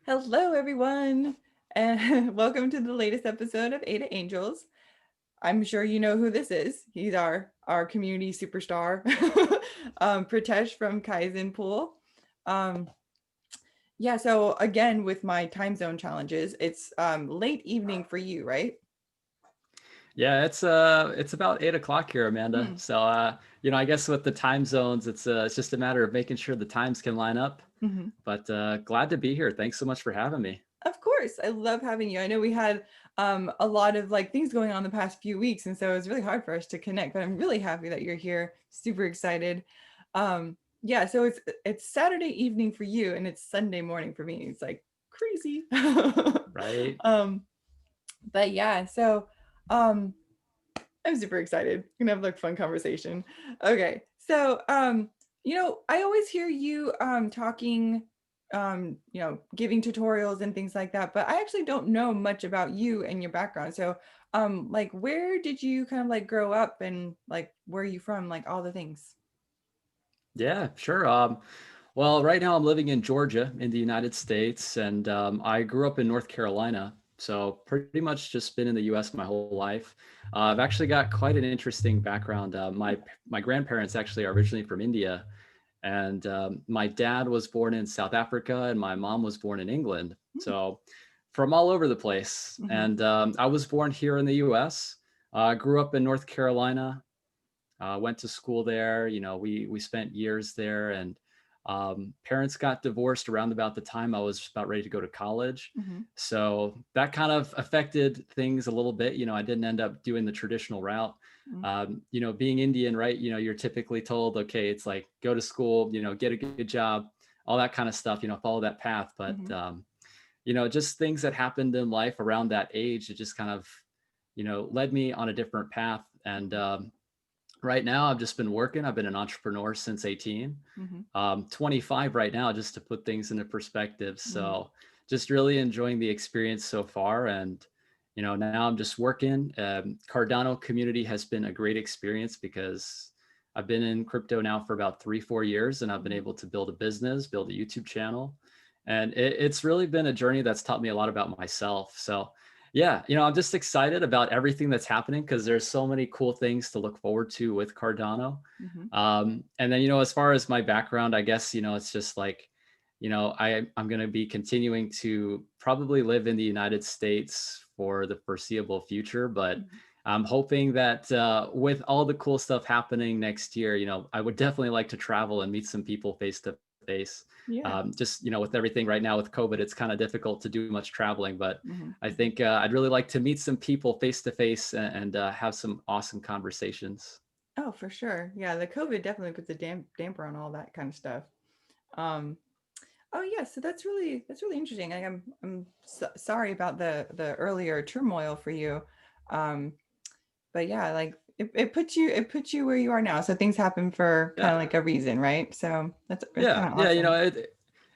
Hello, everyone, and welcome to the latest episode of Ada Angels. I'm sure you know who this is. He's our community superstar, Pritesh from KAIZEN pool. Um, yeah, so again, with my time zone challenges, it's late evening for you, right? Yeah, it's about 8 o'clock here, Amanda. Hmm. So I guess with the time zones, it's just a matter of making sure the times can line up. Mm-hmm. But glad to be here. Thanks so much for having me. Of course, I love having you. I know we had a lot of like things going on the past few weeks, and so it was really hard for us to connect. But I'm really happy that you're here. Super excited. Yeah, so it's Saturday evening for you, and it's Sunday morning for me. It's like crazy. Right? um, but yeah, so um, I'm super excited. We're gonna have like fun conversation. Okay. So I always hear you talking giving tutorials and things like that, but I actually don't know much about you and your background. So like where did you kind of like grow up and like where are you from? Like all the things. Yeah, sure. Well, right now I'm living in Georgia in the United States, and I grew up in North Carolina. So pretty much just been in the U.S. my whole life. I've actually got quite an interesting background. My grandparents actually are originally from India. And my dad was born in South Africa, and my mom was born in England. So from all over the place. Mm-hmm. And I was born here in the U.S. Grew up in North Carolina. Went to school there. We spent years there, and parents got divorced around about the time I was about ready to go to college. Mm-hmm. So that kind of affected things a little bit. I didn't end up doing the traditional route. Being Indian, right? You're typically told, okay, it's like go to school, get a good job, all that kind of stuff. Follow that path. But Mm-hmm. just things that happened in life around that age, it just kind of, led me on a different path. And right now, I've just been working. I've been an entrepreneur since 18, Mm-hmm. 25 right now, just to put things into perspective. Mm-hmm. So just really enjoying the experience so far. And, now I'm just working. Cardano community has been a great experience because I've been in crypto now for about 3, 4 years, and I've been Mm-hmm. able to build a business, build a YouTube channel. And it's really been a journey that's taught me a lot about myself. So yeah, I'm just excited about everything that's happening because there's so many cool things to look forward to with Cardano. Mm-hmm. And then, as far as my background, I guess, it's just like, I'm going to be continuing to probably live in the United States for the foreseeable future. But Mm-hmm. I'm hoping that with all the cool stuff happening next year, I would definitely like to travel and meet some people face to face. Yeah. Just, with everything right now with COVID, it's kind of difficult to do much traveling, but Mm-hmm. I think I'd really like to meet some people face to face and have some awesome conversations. Oh, for sure. Yeah, the COVID definitely puts a damper on all that kind of stuff. Um, Oh yeah, so that's really interesting. Like, I'm sorry about the earlier turmoil for you, um, but yeah, like it puts you where you are now. So things happen for kind Yeah, of like a reason, right? So that's yeah, kind of yeah. awesome.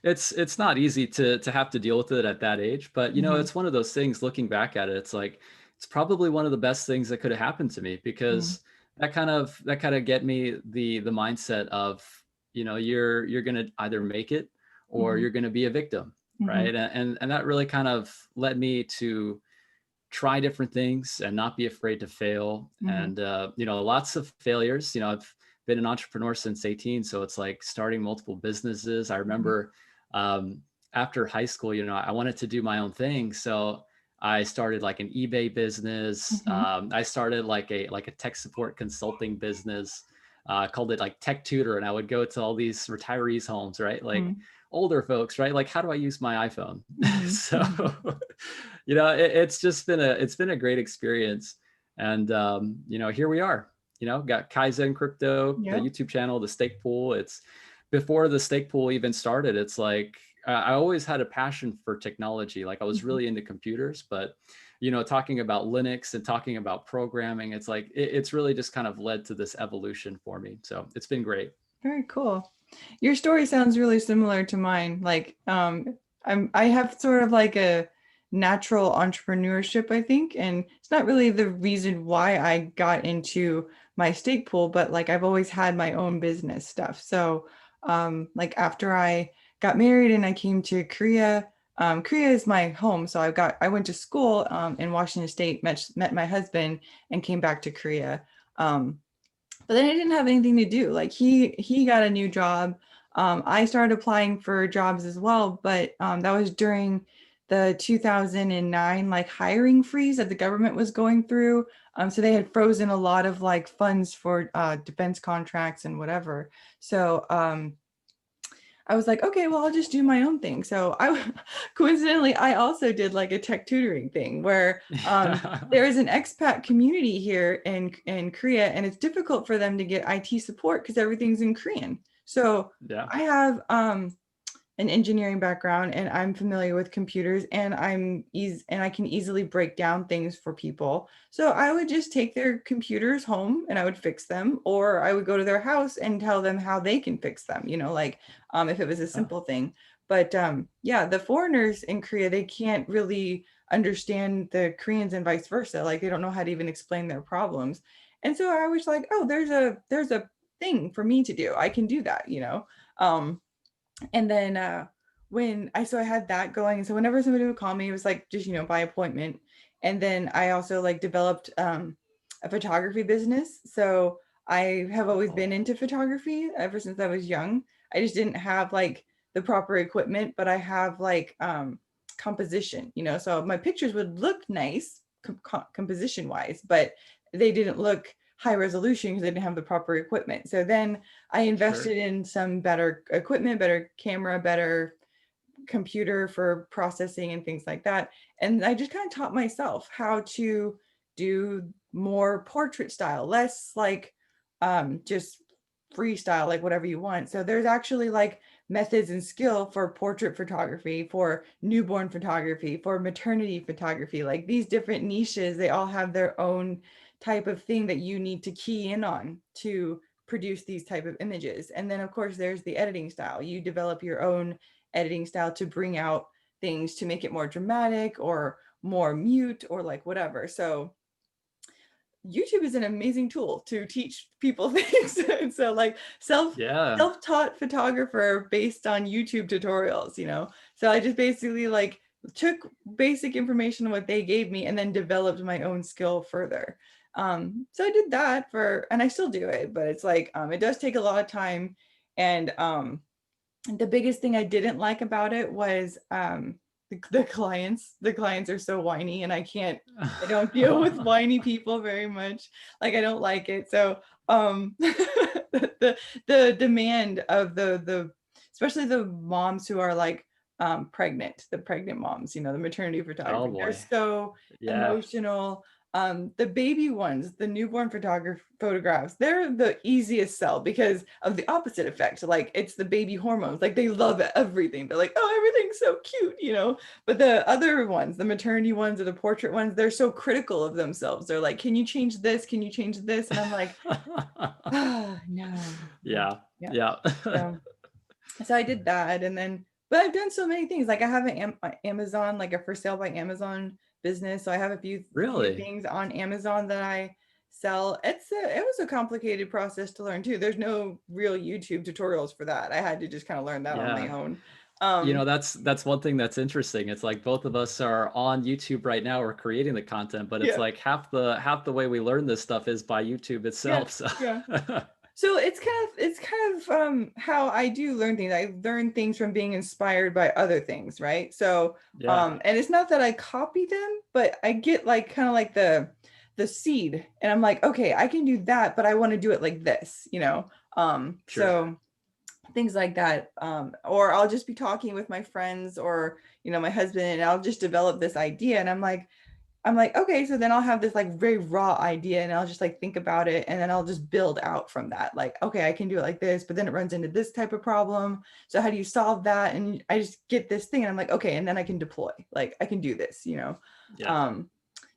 It's not easy to have to deal with it at that age, but Hmm. it's one of those things. Looking back at it, it's like it's probably one of the best things that could have happened to me Hmm. because that kind of get me the mindset of you're gonna either make it or Hmm. you're gonna be a victim, Hmm. right? And that really kind of led me to try different things and not be afraid to fail. Hmm. And lots of failures. I've been an entrepreneur since 18, so it's like starting multiple businesses. I Hmm. remember um, after high school, I wanted to do my own thing, so I started like an eBay business. Hmm. I started like a tech support consulting business. Called it like Tech Tutor, and I would go to all these retirees' homes, right? Like Hmm. older folks, right? Like, how do I use my iPhone? Hmm. So Hmm. it's been a great experience. And here we are. Got Kaizen Crypto, the Yep. YouTube channel, the stake pool. It's before the stake pool even started. It's like I always had a passion for technology. Like I was Hmm. really into computers, but talking about Linux and talking about programming, it's like it's really just kind of led to this evolution for me. So it's been great. Very cool. Your story sounds really similar to mine. Like, I have sort of like a natural entrepreneurship, I think, and it's not really the reason why I got into my stake pool, but like I've always had my own business stuff. So, like after I got married and I came to Korea, Korea is my home. So I went to school in Washington State, met my husband and came back to Korea. Um, but then I didn't have anything to do. Like he got a new job. I started applying for jobs as well, but that was during the 2009 like hiring freeze that the government was going through. So they had frozen a lot of like funds for defense contracts and whatever. So I was like, okay, well, I'll just do my own thing. So I coincidentally, I also did like a tech tutoring thing where there is an expat community here in Korea, and it's difficult for them to get IT support because everything's in Korean. So Yeah. I have an engineering background and I'm familiar with computers and I can easily break down things for people. So I would just take their computers home and I would fix them, or I would go to their house and tell them how they can fix them, like if it was a Yeah. simple thing. But yeah, the foreigners in Korea, they can't really understand the Koreans and vice versa. Like they don't know how to even explain their problems. And so I was like, oh, there's a thing for me to do. I can do that. And then I had that going. So whenever somebody would call me, it was like just by appointment. And then I also like developed a photography business. So I have always been into photography ever since I was young. I just didn't have like the proper equipment, but I have like composition. So my pictures would look nice composition wise, but they didn't look high resolution because they didn't have the proper equipment. So then I Sure. invested in some better equipment, better camera, better computer for processing and things like that. And I just kind of taught myself how to do more portrait style, less like just freestyle, like whatever you want. So there's actually like methods and skill for portrait photography, for newborn photography, for maternity photography. Like these different niches, they all have their own type of thing that you need to key in on to produce these type of images. And then of course there's the editing style. You develop your own editing style to bring out things to make it more dramatic or more mute or like whatever. So YouTube is an amazing tool to teach people things. And so like Yeah. self-taught photographer based on YouTube tutorials. So I just basically like took basic information what they gave me and then developed my own skill further. So I did that and I still do it, but it's like it does take a lot of time. And the biggest thing I didn't like about it was the clients. The clients are so whiny, and I don't deal with whiny people very much. Like I don't like it. So the demand of the especially the moms who are like pregnant, the pregnant moms, the maternity Oh photography, they're boy. so Yeah. emotional. The baby ones, the newborn photographs, they're the easiest sell because of the opposite effect. Like it's the baby hormones. Like they love everything. They're like, oh, everything's so cute. But the other ones, the maternity ones or the portrait ones, they're so critical of themselves. They're like, can you change this? Can you change this? And I'm like, oh, no. Yeah. Yeah. Yeah. So, so I did that. And then, but I've done so many things. Like I have an Amazon, like a for sale by Amazon business. So I have a few Really? things on Amazon that I sell. It was a complicated process to learn too. There's no real YouTube tutorials for that. I had to just kind of learn that on my Yeah. own. That's one thing that's interesting. It's like both of us are on YouTube right now. We're creating the content, but it's Yeah, like half the way we learn this stuff is by YouTube yeah, itself. So yeah. So it's kind of how I do learn things. I learn things from being inspired by other things, right? So yeah, and it's not that I copy them, but I get like kind of like the seed and I'm like, okay, I can do that, but I want to do it like this. sure. So things like that. Or I'll just be talking with my friends or my husband and I'll just develop this idea and I'm like, okay, so then I'll have this like very raw idea and I'll just like think about it and then I'll just build out from that. Like, okay, I can do it like this, but then it runs into this type of problem. So how do you solve that? And I just get this thing and I'm like, okay, and then I can deploy. Like I can do this. Yeah, Um,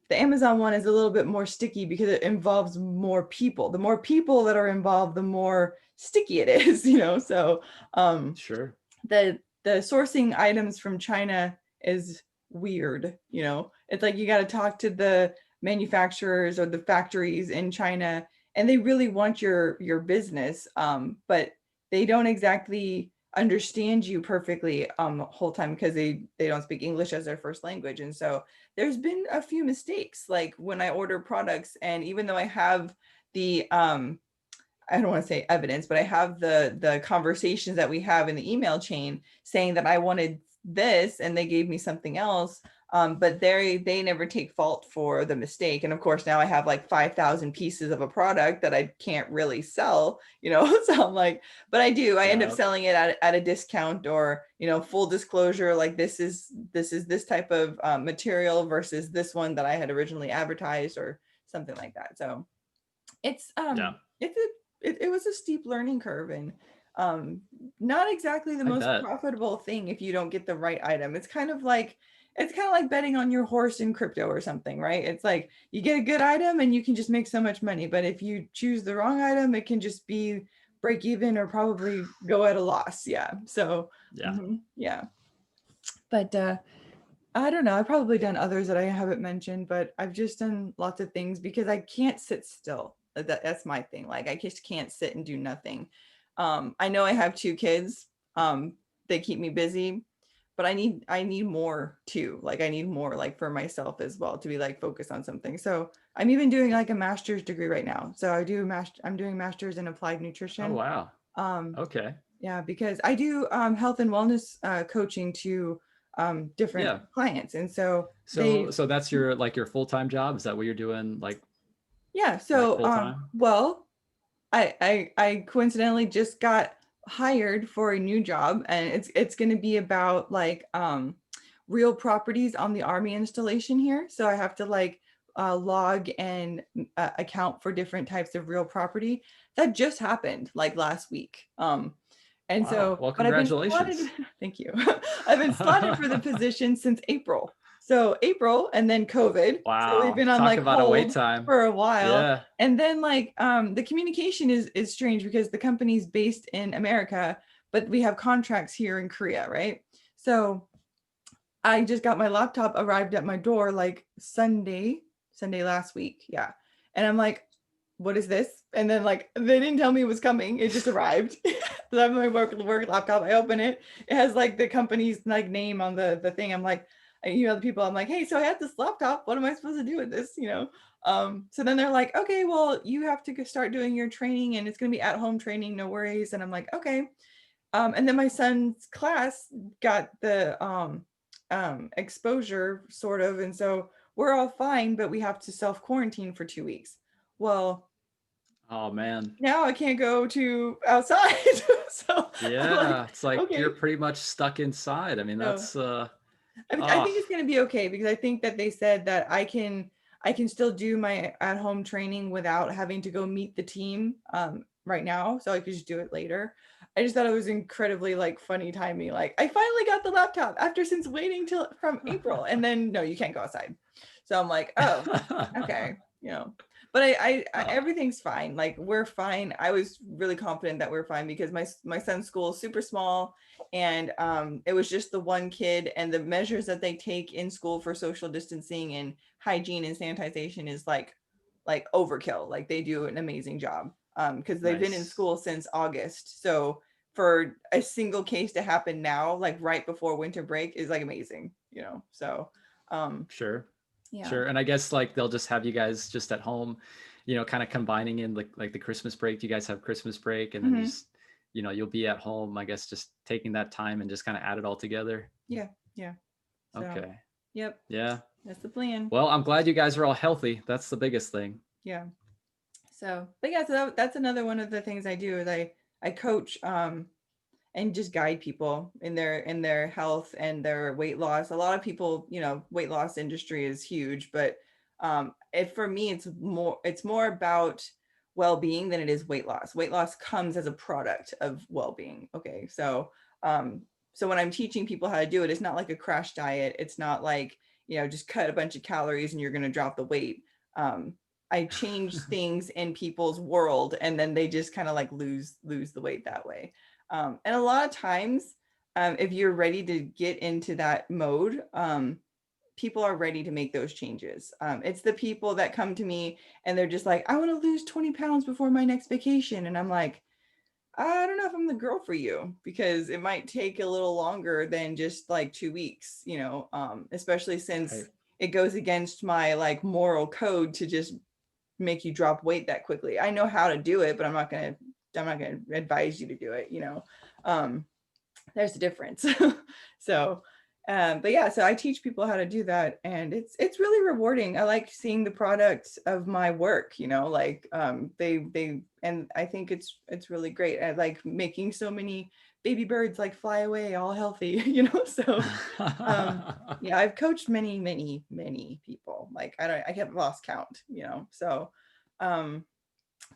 the Amazon one is a little bit more sticky because it involves more people. The more people that are involved, the more sticky it is. So um sure. the sourcing items from China is weird. It's like you got to talk to the manufacturers or the factories in China and they really want your business, but they don't exactly understand you perfectly the whole time because they don't speak English as their first language. And so there's been a few mistakes like when I order products, and even though I have the I don't want to say evidence, but I have the conversations that we have in the email chain saying that I wanted this and they gave me something else. But they never take fault for the mistake. And of course, now I have like 5,000 pieces of a product that I can't really sell, you know. So I'm like, but I end up Yeah. selling it at a discount, or, you know, full disclosure, like this type of material versus this one that I had originally advertised or something like that. So it's Yeah. it's a it was a steep learning curve, and um not exactly the I most bet. profitable thing if you don't get the right item. It's kind of like betting on your horse in crypto or something, right? It's like you get a good item and you can just make so much money, but if you choose the wrong item, it can just be break even or probably go at a loss. Yeah. So Yeah. yeah. But I don't know. I've probably done others that I haven't mentioned, but I've just done lots of things because I can't sit still. That's my thing. Like I just can't sit and do nothing. I know I have two kids. They keep me busy, but I need more too. Like I need more like for myself as well to be like focused on something. So I'm even doing like a master's degree right now. So I'm doing master's in applied Oh, nutrition. wow. Um, Okay. yeah, because I do health and wellness coaching to different Yeah. clients, and so So they, so that's your like your full-time job? Is that what you're doing yeah. like So full time? well, I coincidentally just got hired for a new job, and it's going to be about like real properties on the army installation here. So I have to like log and account for different types of real property. That just happened like last week. And Wow. so, Well, but I've been slotted, congratulations. thank you. I've been slotted for the position since April. So April and then COVID. So we've Wow. been on Talk like about a wait hold time. for a while. Yeah. And then like the communication is strange because the company's based in America, but we have contracts here in Korea, right? So I just got my laptop arrived at my door like Sunday last week. Yeah. And I'm like, what is this? And then like they didn't tell me it was coming. It just arrived. So I have my work laptop. I open it. It has like the company's like name on the thing. I'm like, I email the people. I'm like, hey, so I had this laptop. What am I supposed to do with this? You know? So then they're like, okay, well, you have to start doing your training, and it's gonna be at home training, no worries. And I'm like, okay. And then my son's class got the exposure sort of, and so we're all fine, but we have to self quarantine for 2 weeks. Well, Oh man. now I can't go to outside. So I'm like, Yeah. It's like you're okay. pretty much stuck inside. I mean, So that's I oh think it's going to be okay because I think that they said that I can still do my at home training without having to go meet the team right now, so I could just do it later. I just thought it was incredibly like funny timing. Like I finally got the laptop after since waiting till from April, and then no, you can't go outside. So I'm like, oh, okay, you know. But I oh, everything's fine. Like we're fine. I was really confident that we're fine because my son's school is super small, and it was just the one kid, and the measures that they take in school for social distancing and hygiene and sanitization is like overkill. Like they do an amazing job because they've been in nice. school since August. So for a single case to happen now, like right before winter break, is like amazing, you know. So um Sure. yeah. Sure. And I guess like they'll just have you guys just at home, kind of combining in like the Christmas break. Do you guys have Christmas break and then Hmm. just, you'll be at home, I guess, just taking that time and just kind of add it all together. Yeah, yeah. So Okay. yep, Yeah. that's the plan. Well, I'm glad you guys are all healthy. That's the biggest thing. Yeah. So, but yeah, so that's another one of the things I do is I coach and just guide people in their health and their weight loss. A lot of people, you know, weight loss industry is huge, but it for me it's more about well-being than it is weight loss. Weight loss comes as a product of well-being. Okay. So when I'm teaching people how to do it, it's not like a crash diet. It's not like, you know, just cut a bunch of calories and you're going to drop the weight. Um, I change things in people's world, and then they just kind of like lose the weight that way. And a lot of times, if you're ready to get into that mode, people are ready to make those changes. It's the people that come to me and they're just like, I want to lose 20 pounds before my next vacation. And I'm like, I don't know if I'm the girl for you, because it might take a little longer than just like 2 weeks, especially since Right. it goes against my like moral code to just make you drop weight that quickly. I know how to do it, but I'm not gonna advise you to do it, Um, there's a difference. So, but yeah, so I teach people how to do that, and it's really rewarding. I like seeing the product of my work, like they and I think it's really great. I like making so many baby birds like fly away all healthy, So yeah, I've coached many people. Like I have lost count, So um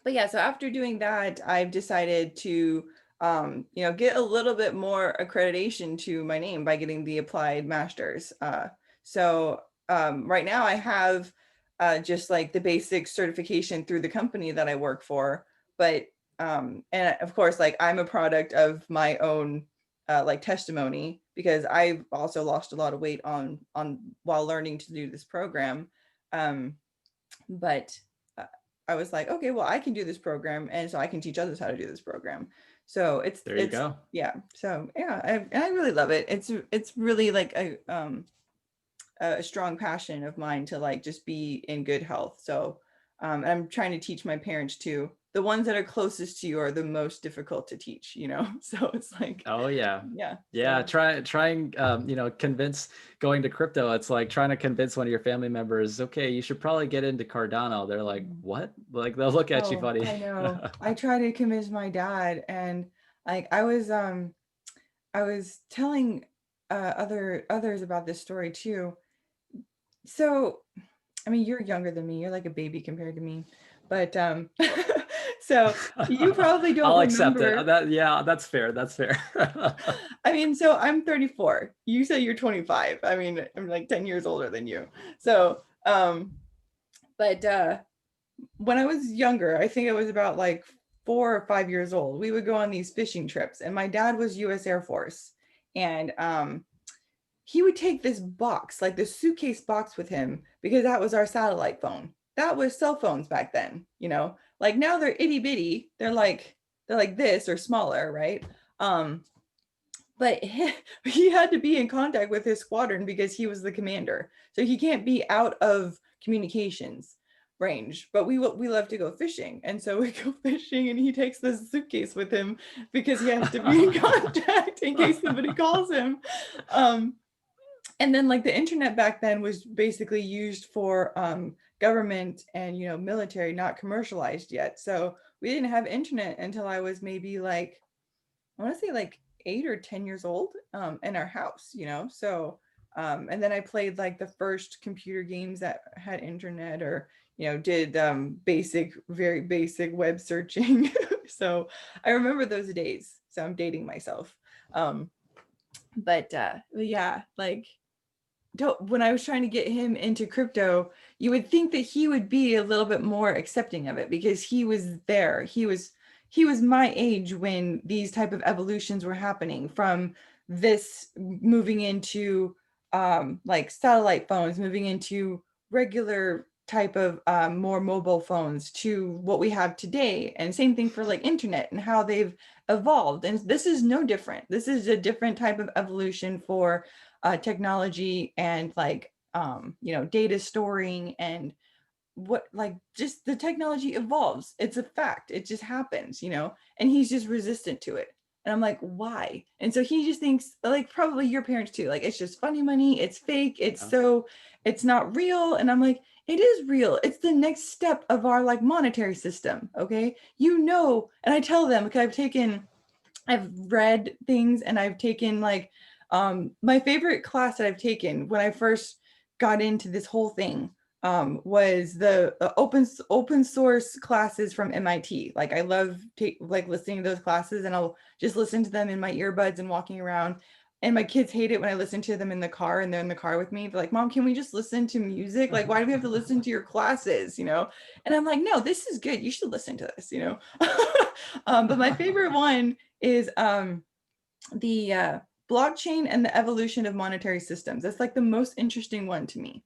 but yeah, so after doing that, I've decided to, get a little bit more accreditation to my name by getting the applied masters. So right now I have just like the basic certification through the company that I work for, but and of course, like I'm a product of my own like testimony, because I've also lost a lot of weight on while learning to do this program. Um, but uh, I was like, okay, well, I can do this program, and so I can teach others how to do this program. So There you it's go. yeah. So yeah, I really love it. It's really like a strong passion of mine to like just be in good health. So I'm trying to teach my parents too. The ones that are closest to you are the most difficult to teach, So it's like, Oh yeah. yeah. Yeah, So trying convince going to crypto. It's like trying to convince one of your family members, okay, you should probably get into Cardano. They're like, mhm. what? Like they'll look at you Oh, funny. I know. I try to convince my dad, and like I was telling others about this story too. So, I mean, you're younger than me. You're like a baby compared to me. But so you probably don't I'll accept it. remember. That yeah, that's fair. That's fair. I mean, so I'm 34. You say you're 25. I mean, I'm like 10 years older than you. So, but when I was younger, I think I was about like 4 or 5 years old, we would go on these fishing trips, and my dad was US Air Force. And he would take this box, like this suitcase box with him, because that was our satellite phone. That was cell phones back then, Like now they're itty bitty. They're like this or smaller, right? But he had to be in contact with his squadron because he was the commander. So he can't be out of communications range. But we love to go fishing. And so we go fishing, and he takes this suitcase with him because he has to be in contact in case somebody calls him. Um, and then like the internet back then was basically used for government and military, not commercialized yet. So we didn't have internet until I was maybe like, I want to say like 8 or 10 years old, in our house, So and then I played like the first computer games that had internet, or did very basic web searching. So I remember those days. So I'm dating myself. But yeah, like when I was trying to get him into crypto, you would think that he would be a little bit more accepting of it, because he was there. He was my age when these type of evolutions were happening, from this moving into like satellite phones, moving into regular type of more mobile phones, to what we have today. And same thing for like internet and how they've evolved. And this is no different. This is a different type of evolution for technology, and like data storing, and what, like, just the technology evolves. It's a fact. It just happens, and he's just resistant to it. And I'm like, why? And so he just thinks, like, probably your parents too, like, it's just funny money, it's fake, it's not real. And I'm like, it is real. It's the next step of our like monetary system. Okay, and I tell them, because I've read things, and I've taken like my favorite class that I've taken when I first got into this whole thing was the open source classes from MIT. Like I love like listening to those classes, and I'll just listen to them in my earbuds and walking around. And my kids hate it when I listen to them in the car, and they're in the car with me. They're like, "Mom, can we just listen to music? Like, why do we have to listen to your classes?" And I'm like, "No, this is good. You should listen to this." But my favorite one is the blockchain and the evolution of monetary systems. That's like the most interesting one to me,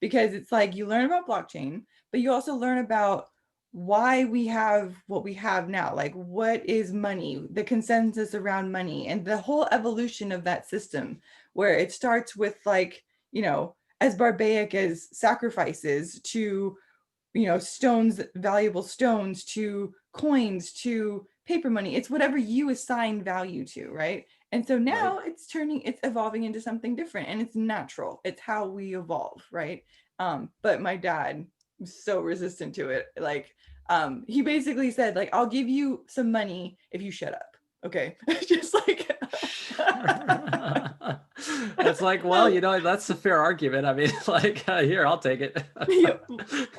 because it's like you learn about blockchain, but you also learn about why we have what we have now. Like, what is money, the consensus around money, and the whole evolution of that system, where it starts with, like, as barbaric as sacrifices to, stones, valuable stones, to coins, to paper money. It's whatever you assign value to, right? And so Right. now it's evolving into something different, and it's natural. It's how we evolve, right? But my dad was so resistant to it. Like, he basically said, like, I'll give you some money if you shut up. Okay. Just like It's like, well, so, that's a fair argument. I mean, like, here, I'll take it. yeah,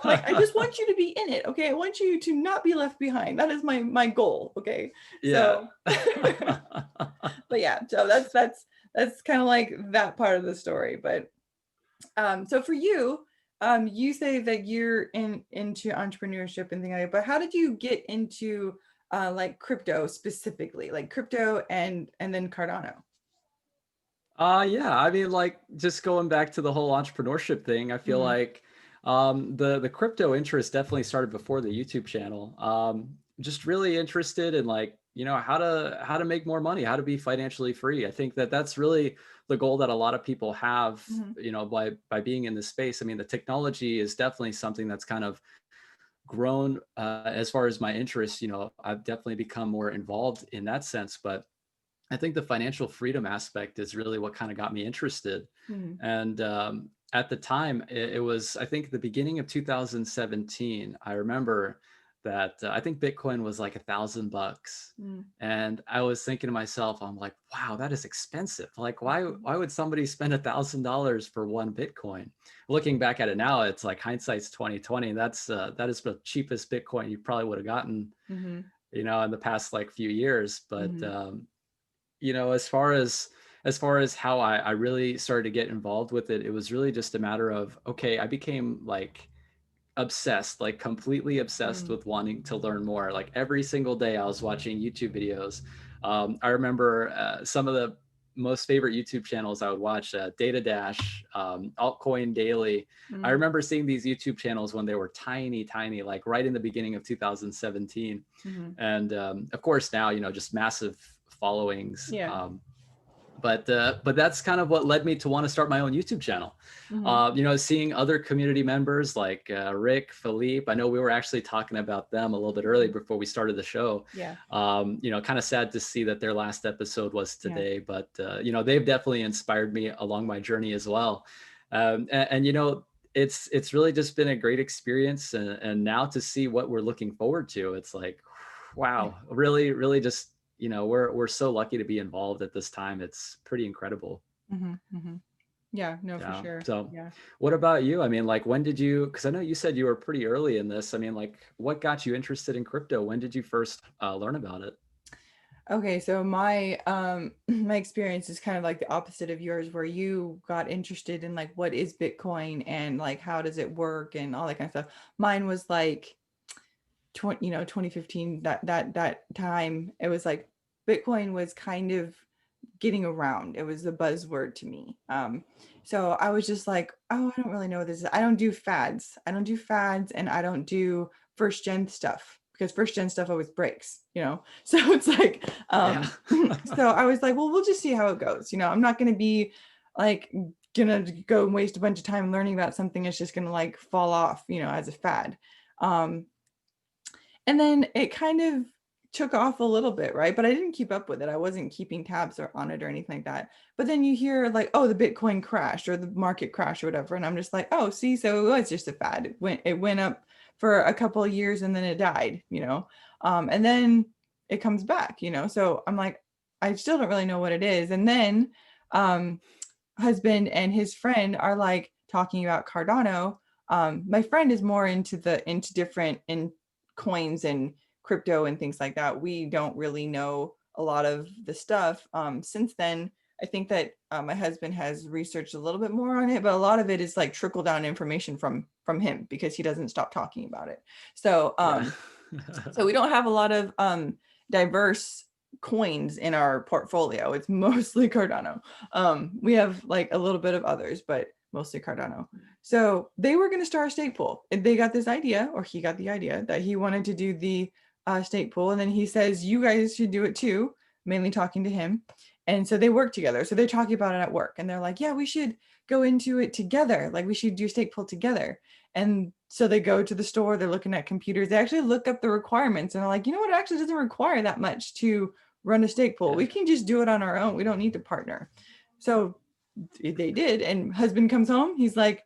like, I just want you to be in it. Okay. I want you to not be left behind. That is my goal. Okay. Yeah. So but yeah, so that's kind of like that part of the story. But so for you, you say that you're into entrepreneurship and things like that, but how did you get into like crypto specifically, like crypto and then Cardano? Yeah, I mean, like, just going back to the whole entrepreneurship thing, I feel Mm-hmm. like the crypto interest definitely started before the YouTube channel. Just really interested in, like, how to make more money, how to be financially free. I think that that's really the goal that a lot of people have, Mm-hmm. by being in this space. I mean, the technology is definitely something that's kind of grown, as far as my interest. I've definitely become more involved in that sense, but I think the financial freedom aspect is really what kind of got me interested. Mm-hmm. And at the time, it was, I think, the beginning of 2017. I remember that I think Bitcoin was like $1,000, and I was thinking to myself, I'm like, wow, that is expensive. Like, why would somebody spend $1,000 for one Bitcoin? Looking back at it now, it's like hindsight's 2020. That is the cheapest Bitcoin you probably would have gotten, Mm-hmm. in the past like few years. But Mm-hmm. as far as how I really started to get involved with it, it was really just a matter of, okay, I became like obsessed, like completely obsessed Mm-hmm. with wanting to learn more. Like every single day I was watching YouTube videos. I remember some of the most favorite YouTube channels I would watch, Data Dash, Altcoin Daily. I Mm-hmm. remember seeing these YouTube channels when they were tiny, tiny, like right in the beginning of 2017. Mm-hmm. And of course now, just massive followings. Yeah. But that's kind of what led me to want to start my own YouTube channel. Mm-hmm. Seeing other community members like Rick, Philippe. I know we were actually talking about them a little bit earlier Mm-hmm. before we started the show. Yeah. Kind of sad to see that their last episode was Yeah. today, but they've definitely inspired me along my journey as well. And it's really just been a great experience, and now to see what we're looking forward to, it's like, Yeah. wow, really, really just, we're so lucky to be involved at this time. It's pretty incredible. Mm-hmm. Mm-hmm. Yeah. No, for Yeah. sure. So Yeah. what about you? I mean, like, when did you, because I know you said you were pretty early in this. I mean, like, what got you interested in crypto? When did you first learn about it? Okay, so my my experience is kind of like the opposite of yours, where you got interested in like what is Bitcoin and like how does it work and all that kind of stuff. Mine was like 2015, that time. It was like Bitcoin was kind of getting around. It was the buzzword to me. So I was just like, oh, I don't really know what this is. I don't do fads. I don't do fads, and I don't do first gen stuff, because first gen stuff always breaks, So it's like, Yeah. so I was like, well, we'll just see how it goes. I'm not going to be like gonna go and waste a bunch of time learning about something that's just gonna like fall off, as a fad. Um, and then it kind of took off a little bit, right? But I didn't keep up with it. I wasn't keeping tabs on it or anything like that. But then you hear like, oh, the Bitcoin crashed or the market crashed or whatever. And I'm just like, oh, see, so it was just a fad. It went up for a couple of years and then it died. And then it comes back. So I'm like, I still don't really know what it is. And then um husband and his friend are like talking about Cardano. My friend is more into different in coins and crypto and things like that. We don't really know a lot of the stuff. Since then, I think that my husband has researched a little bit more on it, but a lot of it is like trickle down information from him, because he doesn't stop talking about it. So Yeah. so we don't have a lot of diverse coins in our portfolio. It's mostly Cardano. We have like a little bit of others, but mostly Cardano. So they were going to start a stake pool. And they got this idea, or he got the idea that he wanted to do the stake pool. And then he says, you guys should do it too, mainly talking to him. And so they work together. So they're talking about it at work and they're like, yeah, we should go into it together. Like we should do stake pool together. And so they go to the store, they're looking at computers, they actually look up the requirements and they're like, you know what, it actually doesn't require that much to run a stake pool. Yeah. We can just do it on our own. We don't need to partner. So they did. And husband comes home. He's like,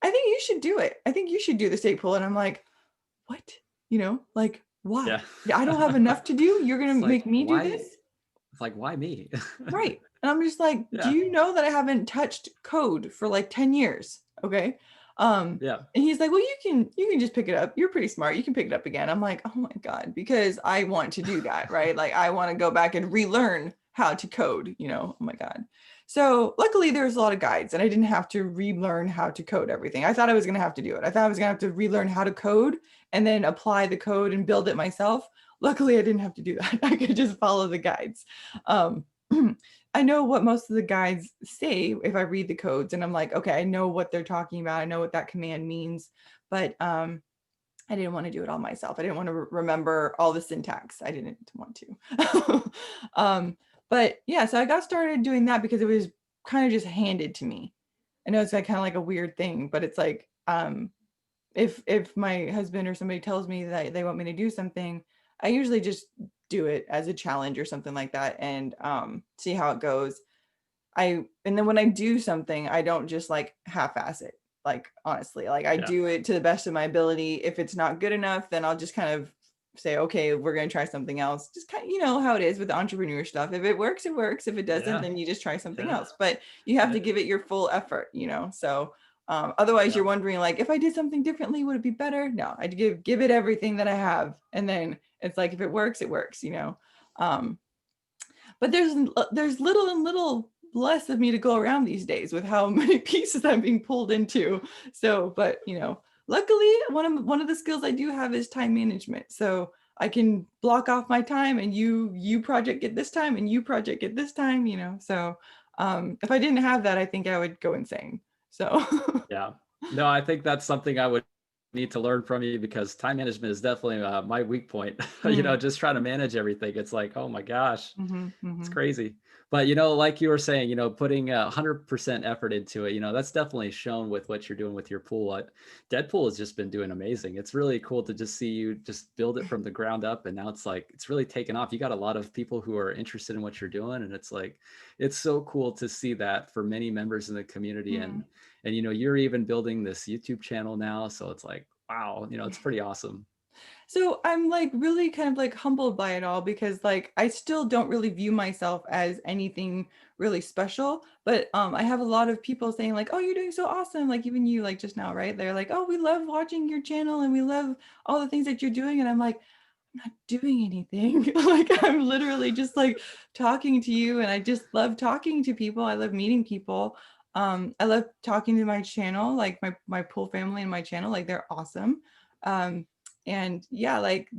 I think you should do it. I think you should do the stake pool. And I'm like, what? You know, like, why? Yeah. I don't have enough to do. You're going It's to like, make me do why? this? It's like, why me? Right. And I'm just like, do Yeah. you know that I haven't touched code for like 10 years? Okay. Yeah. And he's like, well, you can just pick it up. You're pretty smart. You can pick it up again. I'm like, oh my God, because I want to do that, right? Like I want to go back and relearn how to code, you know, oh my God. So luckily there's a lot of guides and I didn't have to relearn how to code everything. I thought I was going to have to do it. I thought I was going to have to relearn how to code and then apply the code and build it myself. Luckily I didn't have to do that. I could just follow the guides. I know what most of the guides say if I read the codes and I'm like, okay, I know what they're talking about. I know what that command means, but I didn't want to do it all myself. I didn't want to remember all the syntax. I didn't want to. But yeah, so I got started doing that because it was kind of just handed to me. I know it's like kind of like a weird thing, but it's like if my husband or somebody tells me that they want me to do something, I usually just do it as a challenge or something like that and see how it goes. And then when I do something, I don't just like half-ass it. Like honestly, like I Yeah. do it to the best of my ability. If it's not good enough, then I'll just kind of say, okay, we're going to try something else. Just kind of, you know how it is with the entrepreneur stuff. If it works, it works. If it doesn't, Yeah. then you just try something Yeah. else. But you have Yeah. to give it your full effort, you know? So otherwise Yeah. you're wondering like, if I did something differently, would it be better? No, I'd give it everything that I have. And then it's like, if it works, it works, you know? Um, but there's little and little less of me to go around these days with how many pieces I'm being pulled into. So, but you know, luckily one of the skills I do have is time management. So I can block off my time and you project get this time and you project get this time, you know. So if I didn't have that, I think I would go insane. So Yeah. No, I think that's something I would need to learn from you because time management is definitely my weak point. You know, mm, just trying to manage everything. It's like, oh my gosh, mhm, it's mhm. crazy. But, you know, like you were saying, you know, putting 100% effort into it, you know, that's definitely shown with what you're doing with your pool. Deadpool has just been doing amazing. It's really cool to just see you just build it from the ground up. And now it's like, it's really taken off. You got a lot of people who are interested in what you're doing. And it's like, it's so cool to see that for many members in the community. Mm. And, you know, you're even building this YouTube channel now. So it's like, wow, you know, it's pretty awesome. So I'm like really kind of like humbled by it all because like I still don't really view myself as anything really special, but I have a lot of people saying like, "Oh, you're doing so awesome." Like even you like just now, right? They're like, "Oh, we love watching your channel and we love all the things that you're doing." And I'm like, "I'm not doing anything." Like I'm literally just like talking to you and I just love talking to people. I love meeting people. I love talking to my channel, like my pool family and my channel, like they're awesome. Um, and yeah, like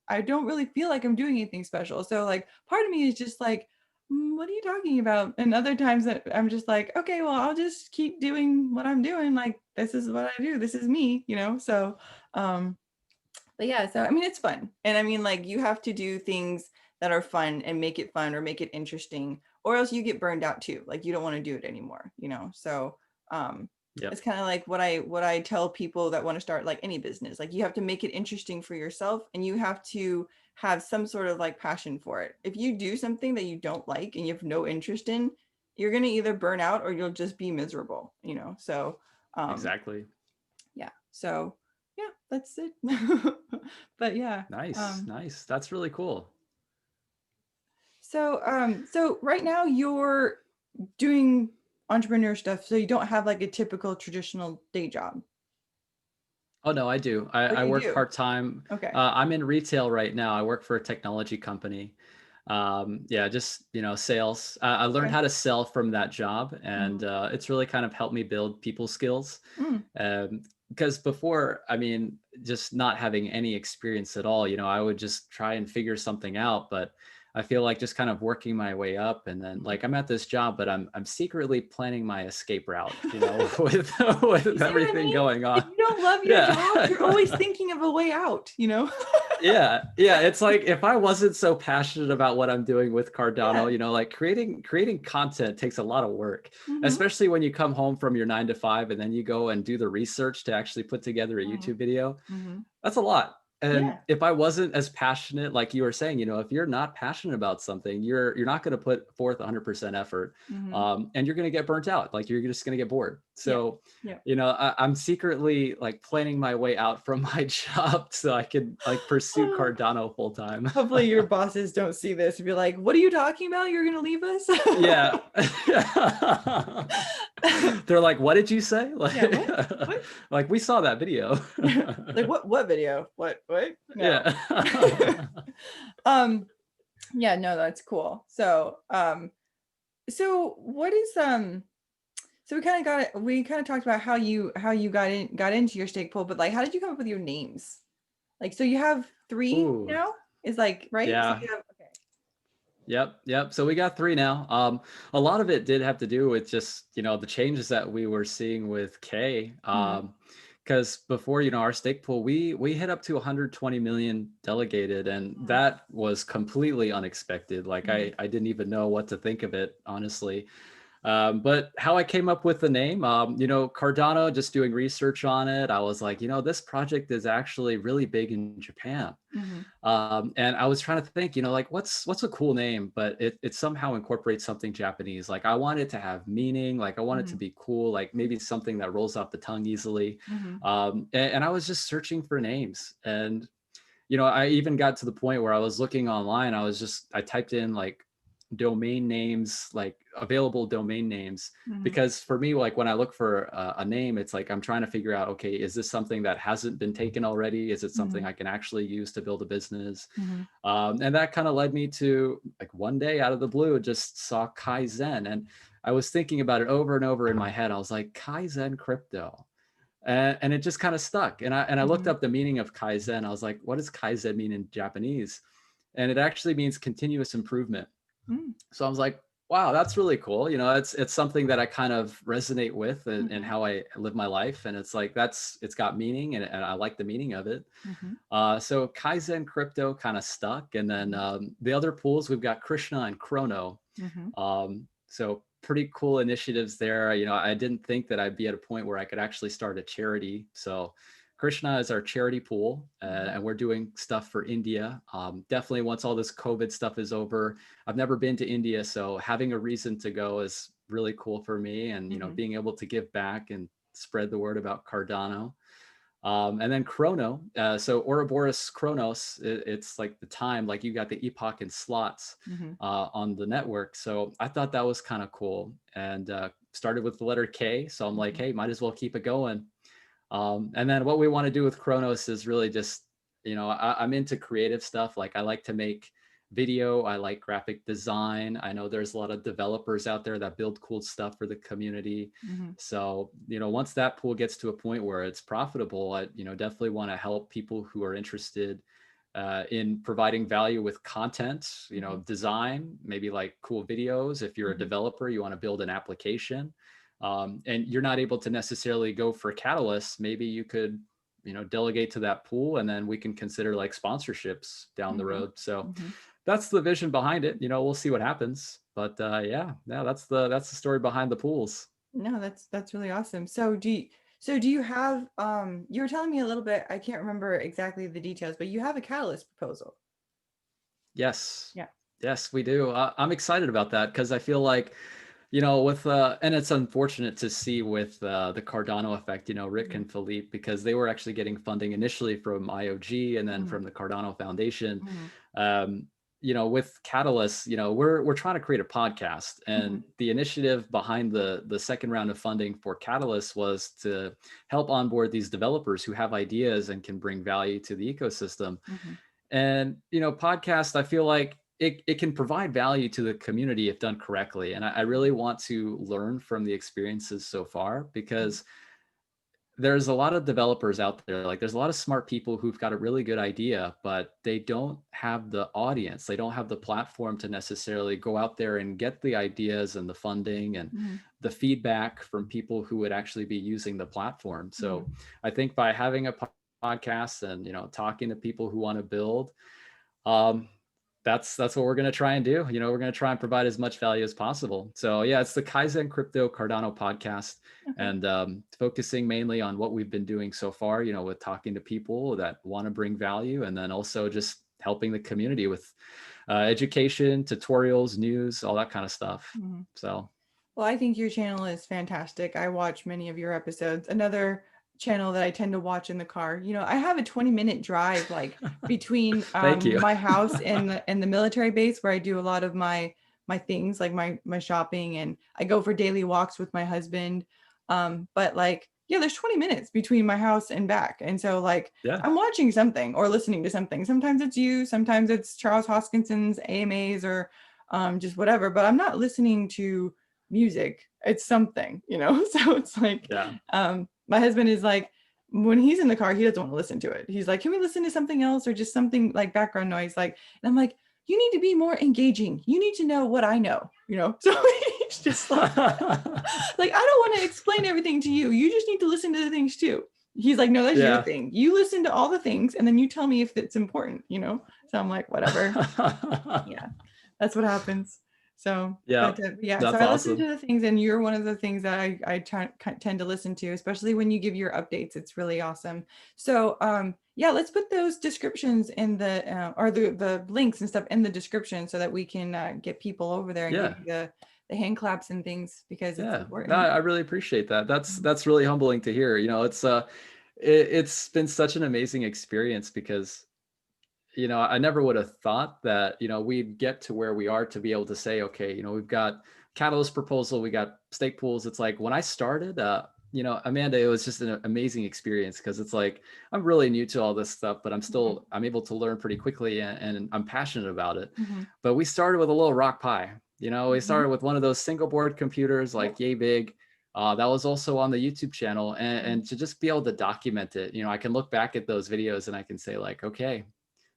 I don't really feel like I'm doing anything special. So like part of me is just like, what are you talking about? And other times that I'm just like, okay, well, I'll just keep doing what I'm doing. Like this is what I do. This is me, you know? So but yeah, so I mean it's fun. And I mean like you have to do things that are fun and make it fun or make it interesting, or else you get burned out too. Like you don't want to do it anymore, you know? So um Yep. it's kind of like what I tell people that want to start like any business. Like you have to make it interesting for yourself and you have to have some sort of like passion for it. If you do something that you don't like and you have no interest in, you're going to either burn out or you'll just be miserable, you know? So um Exactly. yeah. So yeah, that's it. But yeah. Nice. Um, Nice. That's really cool. so right now you're doing entrepreneur stuff, so you don't have like a typical traditional day job. Oh no, I do. Oh, I you work do. part time. Okay. I'm in retail right now. I work for a technology company. Yeah, just you know, sales. I learned Okay. how to sell from that job, Mhm. and it's really kind of helped me build people skills. Mm, Because before, I mean, just not having any experience at all, you know, I would just try and figure something out. But I feel like just kind of working my way up, and then like I'm at this job, but I'm secretly planning my escape route, you know, with You with see what I everything mean? going If on. you don't love your Yeah. job, you're always thinking of a way out, you know? Yeah, yeah, it's like if I wasn't so passionate about what I'm doing with Yeah. Cardano, you know, like creating content takes a lot of work, Mhm. especially when you come home from your 9 to 5 and then you go and do the research to actually put together a Mhm. YouTube video. Mhm. That's a lot. And Yeah. if I wasn't as passionate, like you were saying, you know, if you're not passionate about something, you're not going to put forth 100% effort, Mhm. and you're going to get burnt out. Like you're just going to get bored. Yeah. So, Yeah. you know, I'm secretly like planning my way out from my job so I can like pursue Cardano full time. Hopefully your bosses don't see this and be like, "What are you talking about? You're gonna leave us?" Yeah. They're like, what did you say? Yeah, what? What? Like we saw that video. Like what video? What? No. Yeah. Um, yeah, no, that's cool. So, so what is so we kind of talked about how you got into your stake pool, but like how did you come up with your names? Like so you have three Ooh, now? Is like right? So yeah. you have okay. Yep. So we got three now. A lot of it did have to do with just, you know, the changes that we were seeing with K. Hmm. Because before, you know, our stake pool, we hit up to 120 million delegated, and that was completely unexpected. Like Hmm. I didn't even know what to think of it, honestly. But how I came up with the name, you know, Cardano, just doing research on it, I was like, you know, this project is actually really big in Japan. Hmm. And I was trying to think, you know, like what's a cool name, but it somehow incorporates something Japanese. Like I want it to have meaning, like I want it to Hmm. be cool, like maybe something that rolls off the tongue easily. Hmm. And I was just searching for names, and you know, I even got to the point where I was looking online. I typed in like domain names, like available domain names, Hmm. because for me, like when I look for a name, it's like I'm trying to figure out, okay, is this something that hasn't been taken already? Is it something Hmm. I can actually use to build a business? Hmm. And that kind of led me to like one day out of the blue, just saw KAIZEN, and I was thinking about it over and over in my head. I was like, KAIZEN crypto. And it just kind of stuck. And I looked Hmm. up the meaning of Kaizen. I was like, what does Kaizen mean in Japanese? And it actually means continuous improvement. Hmm. So I was like, wow, that's really cool. You know, it's something that I kind of resonate with, and Hmm. how I live my life. And it's like it's got meaning, and I like the meaning of it. Hmm. So Kaizen crypto kind of stuck. And then the other pools, we've got Krishna and KRONO. Hmm. So pretty cool initiatives there. You know, I didn't think that I'd be at a point where I could actually start a charity. So Krishna is our charity pool, and we're doing stuff for India. Definitely once all this COVID stuff is over, I've never been to India, so having a reason to go is really cool for me. And, you know, Hmm. being able to give back and spread the word about Cardano. And then Chrono, so Ouroboros Chronos, it's like the time, like you got the epoch and slots Hmm. on the network. So I thought that was kind of cool, and started with the letter K. So I'm like, Hmm. hey, might as well keep it going. And then what we want to do with Chronos is really just, you know, I'm into creative stuff. Like I like to make video. I like graphic design. I know there's a lot of developers out there that build cool stuff for the community. Hmm. So, you know, once that pool gets to a point where it's profitable, I, you know, definitely want to help people who are interested in providing value with content, you know, Hmm. design, maybe like cool videos. If you're a Hmm. developer, you want to build an application, and you're not able to necessarily go for catalysts, maybe you could, you know, delegate to that pool, and then we can consider like sponsorships down the Hmm. road. So Hmm. that's the vision behind it. You know, we'll see what happens, but yeah, that's the story behind the pools. No, that's really awesome. So do you have you were telling me a little bit, I can't remember exactly the details, but you have a catalyst proposal. Yes, Yeah. yes, we do. I'm excited about that because I feel like, you know, with and it's unfortunate to see with the Cardano effect, you know, Rick Hmm. and Philippe, because they were actually getting funding initially from IOG and then Hmm. from the Cardano Foundation. Hmm. Um, you know, with Catalyst, you know, we're trying to create a podcast, Hmm. and the initiative behind the second round of funding for Catalyst was to help onboard these developers who have ideas and can bring value to the ecosystem. Hmm. And, you know, podcast, I feel like it can provide value to the community if done correctly. And I really want to learn from the experiences so far, because there's a lot of developers out there. Like there's a lot of smart people who've got a really good idea, but they don't have the audience. They don't have the platform to necessarily go out there and get the ideas and the funding and Mhm, the feedback from people who would actually be using the platform. mhm. So I think by having a podcast and, talking to people who want to build, um, that's what we're going to try and do. We're going to try and provide as much value as possible. So yeah, it's the Kaizen Crypto Cardano podcast, Okay. and focusing mainly on what we've been doing so far, with talking to people that want to bring value, and then also just helping the community with education, tutorials, news, all that kind of stuff. Mhm. So Well, I think your channel is fantastic. I watch many of your episodes. Another channel that I tend to watch in the car. I have a 20-minute drive like between thank you. my house and the military base where I do a lot of my things like my shopping, and I go for daily walks with my husband. But like yeah, there's 20 minutes between my house and back. And so like Yeah. I'm watching something or listening to something. Sometimes it's you, sometimes it's Charles Hoskinson's AMAs or just whatever, but I'm not listening to music. It's something. So it's like Yeah. my husband is like, when he's in the car, he doesn't want to listen to it. He's like, can we listen to something else or just something like background noise? Like, and I'm like, you need to be more engaging. You need to know what I know. So he's just like, like, I don't want to explain everything to you. You just need to listen to the things too. He's like, no, that's your Yeah. thing. You listen to all the things and then you tell me if it's important. So I'm like, whatever. Yeah, that's what happens. So, Yeah. but yeah, so That's I listen to awesome. the things, and you're one of the things that I tend to listen to, especially when you give your updates. It's really awesome. So, yeah, let's put those descriptions in the or the links and stuff in the description so that we can get people over there and give Yeah. you the hand claps and things because it's Yeah, no, important. I really appreciate that. That's Mhm. that's really humbling to hear. It's been such an amazing experience because I never would have thought that we'd get to where we are to be able to say, okay, we've got catalyst proposal, we got stake pools. It's like when I started, Amanda, it was just an amazing experience because it's like I'm really new to all this stuff, but Mhm. I'm able to learn pretty quickly, and I'm passionate about it. Mhm. But we started with a little rock pie. We Mhm. started with one of those single board computers, Yep. like yay big. That was also on the YouTube channel, and, Mhm. and to just be able to document it, I can look back at those videos and I can say like, okay,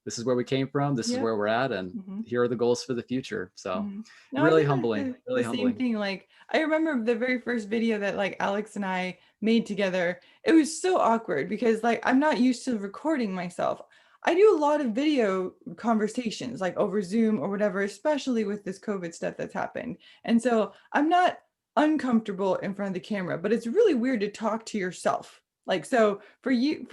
this is where we came from, this is Yep. where we're at, and Mhm. here are the goals for the future. So Mhm. No, I really did humbling, the really same humbling. thing. Like, I remember the very first video that like Alex and I made together. It was so awkward because like I'm not used to recording myself. I do a lot of video conversations like over Zoom or whatever, especially with this COVID stuff that's happened. And so I'm not uncomfortable in front of the camera, but it's really weird to talk to yourself. Like, so for you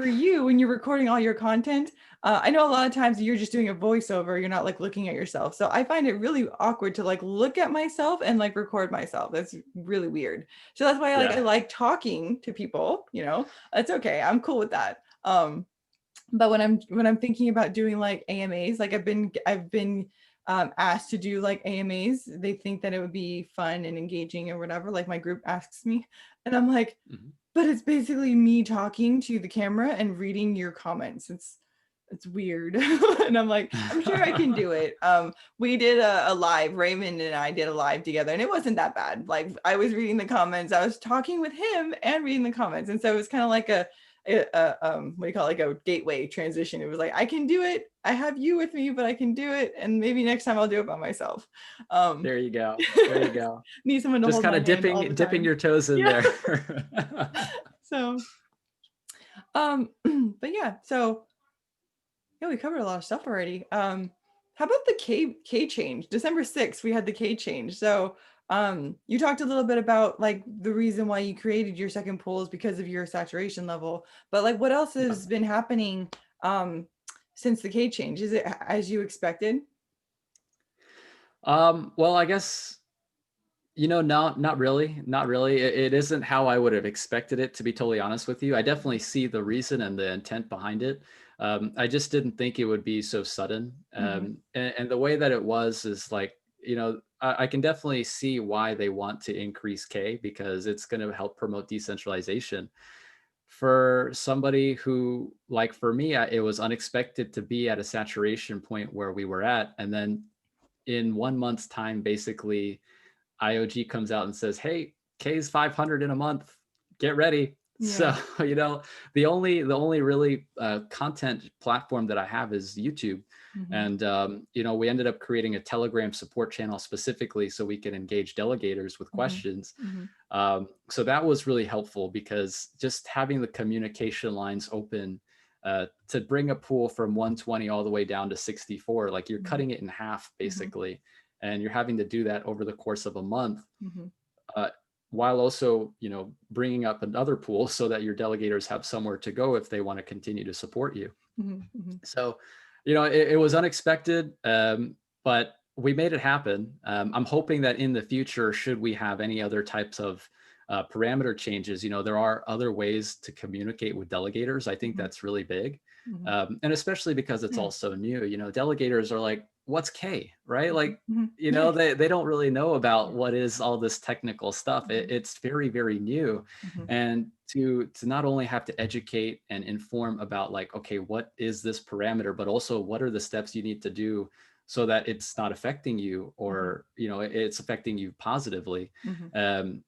when you're recording all your content, I know a lot of times you're just doing a voiceover, you're not like looking at yourself. So I find it really awkward to like look at myself and like record myself. That's really weird. So that's why I Yeah. like talking to people. That's okay. I'm cool with that. But when I'm thinking about doing like AMAs, like I've been asked to do like AMAs. They think that it would be fun and engaging or whatever. Like my group asks me, and I'm like, Mhm. but it's basically me talking to the camera and reading your comments. It's weird. And I'm like, I'm sure I can do it. We did a live, Raymond and I did a live together, and it wasn't that bad. Like I was reading the comments, I was talking with him and reading the comments. And so it was kind of like what do you call it, like a gateway transition. It was like, I can do it. I have you with me, but I can do it. And maybe next time I'll do it by myself. Um, There you go. There you go. need someone to Just hold kind my of hand all the dipping time. your toes in Yeah. there. So, but yeah, so yeah, we covered a lot of stuff already. How about the K change? December 6th, we had the K change. So, you talked a little bit about like the reason why you created your second pool is because of your saturation level. But like, what else Yeah. has been happening since the K change? Is it as you expected? Well, I guess not really, not really. It isn't how I would have expected it, to be totally honest with you. I definitely see the reason and the intent behind it. I just didn't think it would be so sudden. Mm-hmm. And the way that it was is like, I can definitely see why they want to increase K because it's going to help promote decentralization. For somebody who, like for me, it was unexpected to be at a saturation point where we were at. And then in 1 month's time, basically, IOG comes out and says, "Hey, K's 500 in a month. Get ready." So, Yeah. the only really content platform that I have is YouTube. Mhm. And, we ended up creating a Telegram support channel specifically so we can engage delegators with Mhm. questions. Mhm. So that was really helpful because just having the communication lines open to bring a pool from 120 all the way down to 64, like you're Mhm. cutting it in half Mhm. basically. And you're having to do that over the course of a month, Mhm. uh, while also, bringing up another pool so that your delegators have somewhere to go if they want to continue to support you. Mhm. Mhm. So, it was unexpected, but we made it happen. I'm hoping that in the future, should we have any other types of parameter changes, there are other ways to communicate with delegators. I think Mhm. that's really big. Mhm. And especially because it's Yeah. also new, delegators are like, what's K, right? Mhm. Like, Mhm. Yeah. they don't really know about Yeah. what is all this technical stuff. Mhm. It's very, very new. Mhm. And to not only have to educate and inform about like, okay, what is this parameter, but also what are the steps you need to do so that it's not affecting you, Mhm. or it's affecting you positively. Mhm.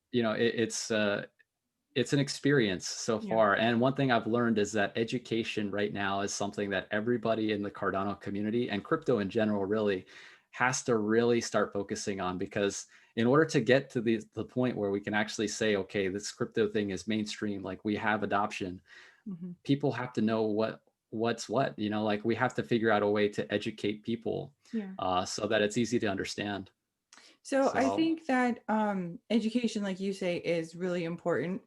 It's an experience so Yeah. far. And one thing I've learned is that education right now is something that everybody in the Cardano community and crypto in general really has to really start focusing on, because in order to get to the point where we can actually say, okay, this crypto thing is mainstream, like we have adoption, Mhm. people have to know what's what, like we have to figure out a way to educate people Yeah. so that it's easy to understand. So I So think that education, like you say, is really important.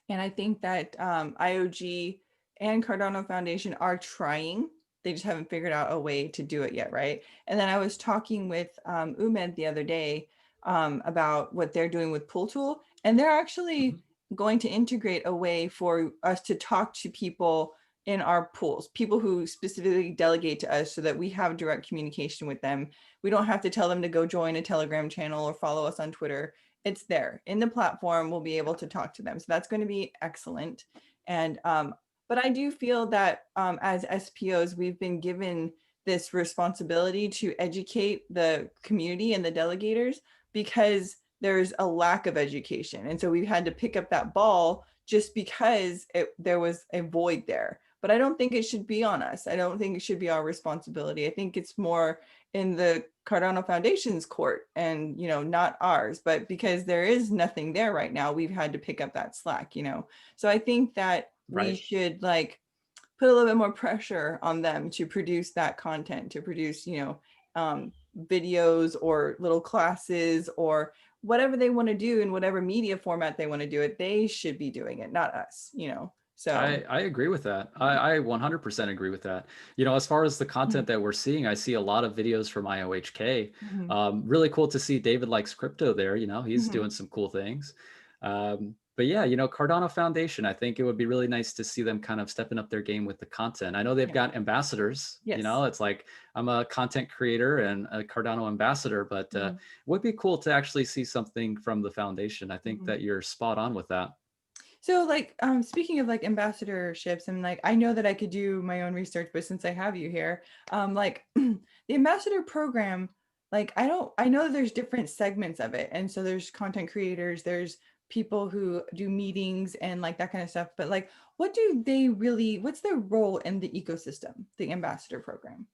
And I think that IOG and Cardano Foundation are trying. They just haven't figured out a way to do it yet, right? And then I was talking with Umed the other day about what they're doing with Pool Tool, and they're actually mhm, going to integrate a way for us to talk to people in our pools, people who specifically delegate to us so that we have direct communication with them. We don't have to tell them to go join a Telegram channel or follow us on Twitter. It's there in the platform. We'll be able to talk to them. So that's going to be excellent. And but I do feel that as SPOs, we've been given this responsibility to educate the community and the delegators because there's a lack of education. And so we've had to pick up that ball just because there was a void there. But I don't think it should be on us. I don't think it should be our responsibility. I think it's more in the Cardano Foundation's court and, not ours. But because there is nothing there right now, we've had to pick up that slack. So I think that we right. should like put a little bit more pressure on them to produce that content, to produce, videos or little classes or whatever they want to do in whatever media format they want to do it. They should be doing it, not us. So I agree with that. yeah. I 100% agree with that. As far as the content that we're seeing, I see a lot of videos from IOHK. Mhm. Really cool to see David Likes Crypto there. He's Mhm. doing some cool things. But yeah, Cardano Foundation, I think it would be really nice to see them kind of stepping up their game with the content. I know they've Yeah. got ambassadors, Yes. it's like I'm a content creator and a Cardano ambassador, but it Mhm. would be cool to actually see something from the foundation. I think Mhm. that you're spot on with that. So like speaking of like ambassadorships, and like I know that I could do my own research, but since I have you here, like the ambassador program, like I know there's different segments of it. And so there's content creators, there's people who do meetings and like that kind of stuff. But like what's their role in the ecosystem, the ambassador program?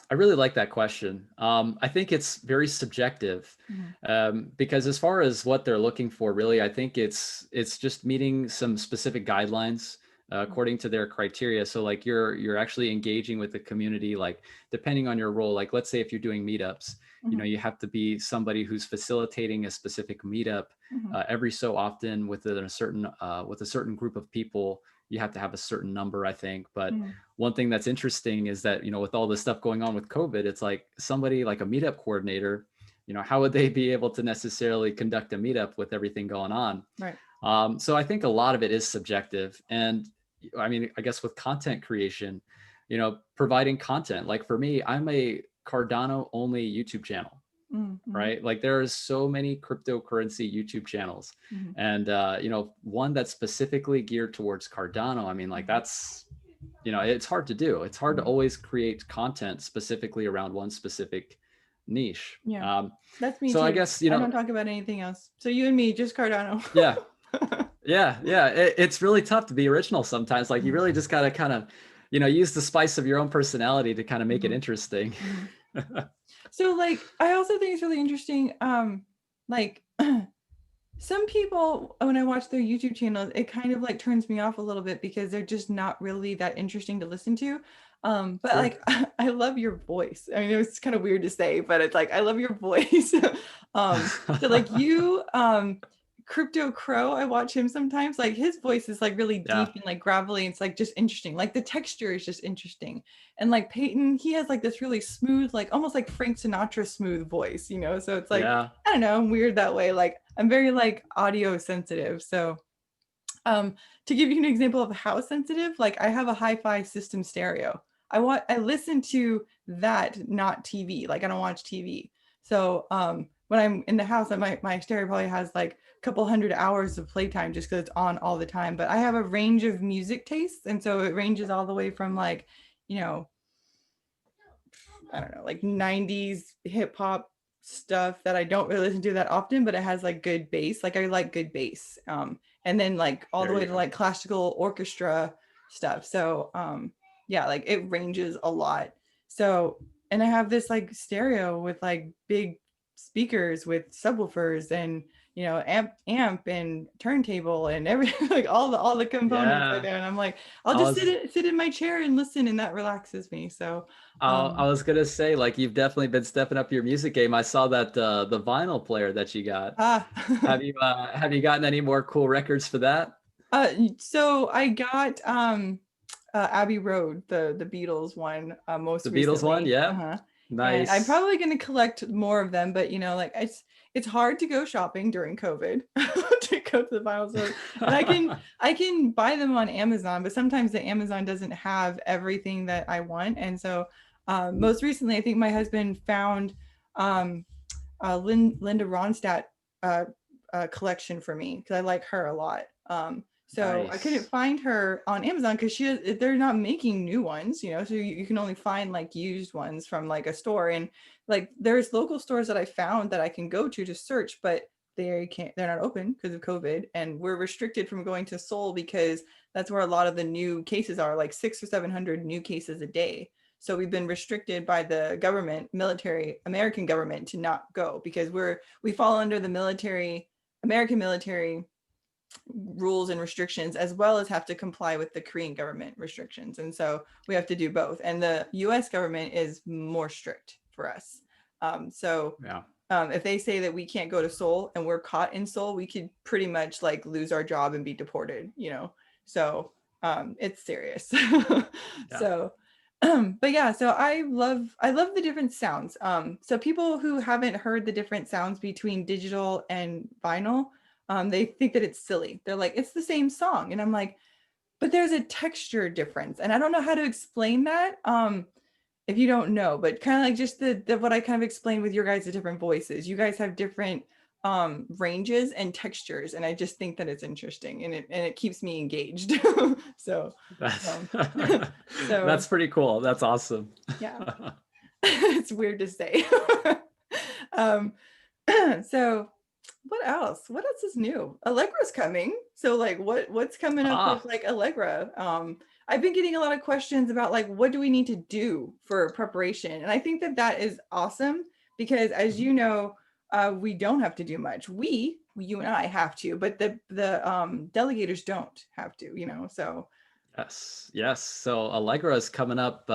I really like that question. I think it's very subjective, Mhm. because as far as what they're looking for, really, I think it's just meeting some specific guidelines according to their criteria. So, like you're actually engaging with the community, like depending on your role. Like, let's say if you're doing meetups, Mhm. you have to be somebody who's facilitating a specific meetup Mhm. every so often with a certain group of people. You have to have a certain number, I think, but Mhm. one thing that's interesting is that with all this stuff going on with COVID, it's like somebody like a meetup coordinator, how would they be able to necessarily conduct a meetup with everything going on? Right. So I think a lot of it is subjective. And I mean, I guess with content creation, providing content, like for me, I'm a Cardano only YouTube channel, Mhm. Mhm. right? Like there are so many cryptocurrency YouTube channels, Mhm. and one that's specifically geared towards Cardano. I mean, like Mhm. that's it's hard to do. It's hard to Mhm. always create content specifically around one specific niche. Yeah. That's me So I too. guess I don't talk about anything else. So you and me, just Cardano. yeah, Yeah, yeah. It's really tough to be original sometimes. Like you Mhm, really just gotta kind of, use the spice of your own personality to kind of make it mhm, interesting. mhm. So like I also think it's really interesting, like some people when I watch their YouTube channels, it kind of like turns me off a little bit because they're just not really that interesting to listen to. But Sure. like I love your voice. I mean, it's kind of weird to say, but it's like I love your voice. So like you, Crypto Crow, I watch him sometimes. Like his voice is like really Yeah, deep and like gravelly. It's like just interesting. Like the texture is just interesting. And like Peyton, he has like this really smooth, like almost like Frank Sinatra smooth voice, you know? So it's like, yeah, I don't know, I'm weird that way. Like I'm very like audio sensitive. So um to give you an example of how sensitive, like I have a hi-fi system stereo. I listen to that, not TV. Like I don't watch TV. So when I'm in the house, my stereo probably has like a couple hundred hours of playtime just because it's on all the time. But I have a range of music tastes, and so it ranges all the way from like, you know, I don't know, like 90s hip hop stuff that I don't really listen to that often, but it has like good bass. Like I like good bass. And then like all the there way you to go. like classical orchestra stuff. So yeah, like it ranges a lot. So and I have this like stereo with like big speakers with subwoofers and amp and turntable and everything like all the components are Yeah, there. And I'm like, I'll I just was sit in my chair and listen, and that relaxes me. So I was gonna say, like, you've definitely been stepping up your music game. I saw that the vinyl player that you got. Ah, Have you gotten any more cool records for that? so I got Abbey Road, the Beatles one, most The Beatles one? recently. Yeah. Uh-huh. And I'm Nice. probably going to collect more of them, but like it's hard to go shopping during COVID to go to the vinyl store. And I can buy them on Amazon, but sometimes the Amazon doesn't have everything that I want. And so most recently, I think my husband found um, Linda Ronstadt uh, collection for me because I like her a lot. So I couldn't Nice. find her on Amazon because they're not making new ones, so you can only find like used ones from like a store. And like there's local stores that I found that I can go to search, but they're not open because of COVID, and we're restricted from going to Seoul because that's where a lot of the new cases are, like 600 or 700 new cases a day. So we've been restricted by the government, military, American government, to not go because we fall under the military, American military rules and restrictions, as well as have to comply with the Korean government restrictions. And so we have to do both. And the US government is more strict for us. So Yeah. if they say that we can't go to Seoul and we're caught in Seoul, we could pretty much like lose our job and be deported. So it's serious. Yeah. So but yeah, so I love the different sounds. So people who haven't heard the different sounds between digital and vinyl, they think that it's silly. They're like, it's the same song. And I'm like, but there's a texture difference. And I don't know how to explain that. If you don't know, but kind of like just the what I kind of explained with your guys' different voices. You guys have different ranges and textures, and I just think that it's interesting, and it keeps me engaged. So That's um so that's pretty cool. That's awesome. yeah. It's weird to say. um so what else is new? Allegra's coming. So like what's coming up with Ah, like Allegra? I've been getting a lot of questions about like what do we need to do for preparation? And I think that that is awesome because as mhm. you know, we don't have to do much. You and I have to, but the delegators don't have to. So Yes, yes. So Allegra is coming up.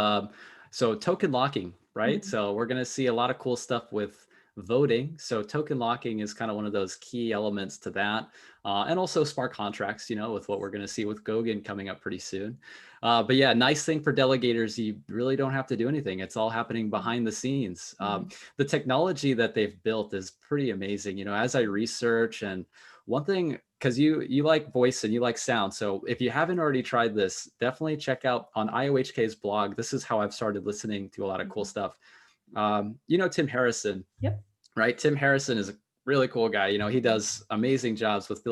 So token locking, right? mhm, So we're going to see a lot of cool stuff with voting. So token locking is kind of one of those key elements to that, and also smart contracts. With what we're going to see with Gogan coming up pretty soon. But yeah, nice thing for delegators, you really don't have to do anything. It's all happening mhm, behind the scenes. mhm, The technology that they've built is pretty amazing. As I research, and one thing, because you like voice and you like sound, so if you haven't already tried this, definitely check out on IOHK's blog. This is how I've started listening to a lot of cool mhm. stuff. Tim Harrison, Yep. right? Tim Harrison is a really cool guy. He Mhm, does amazing jobs with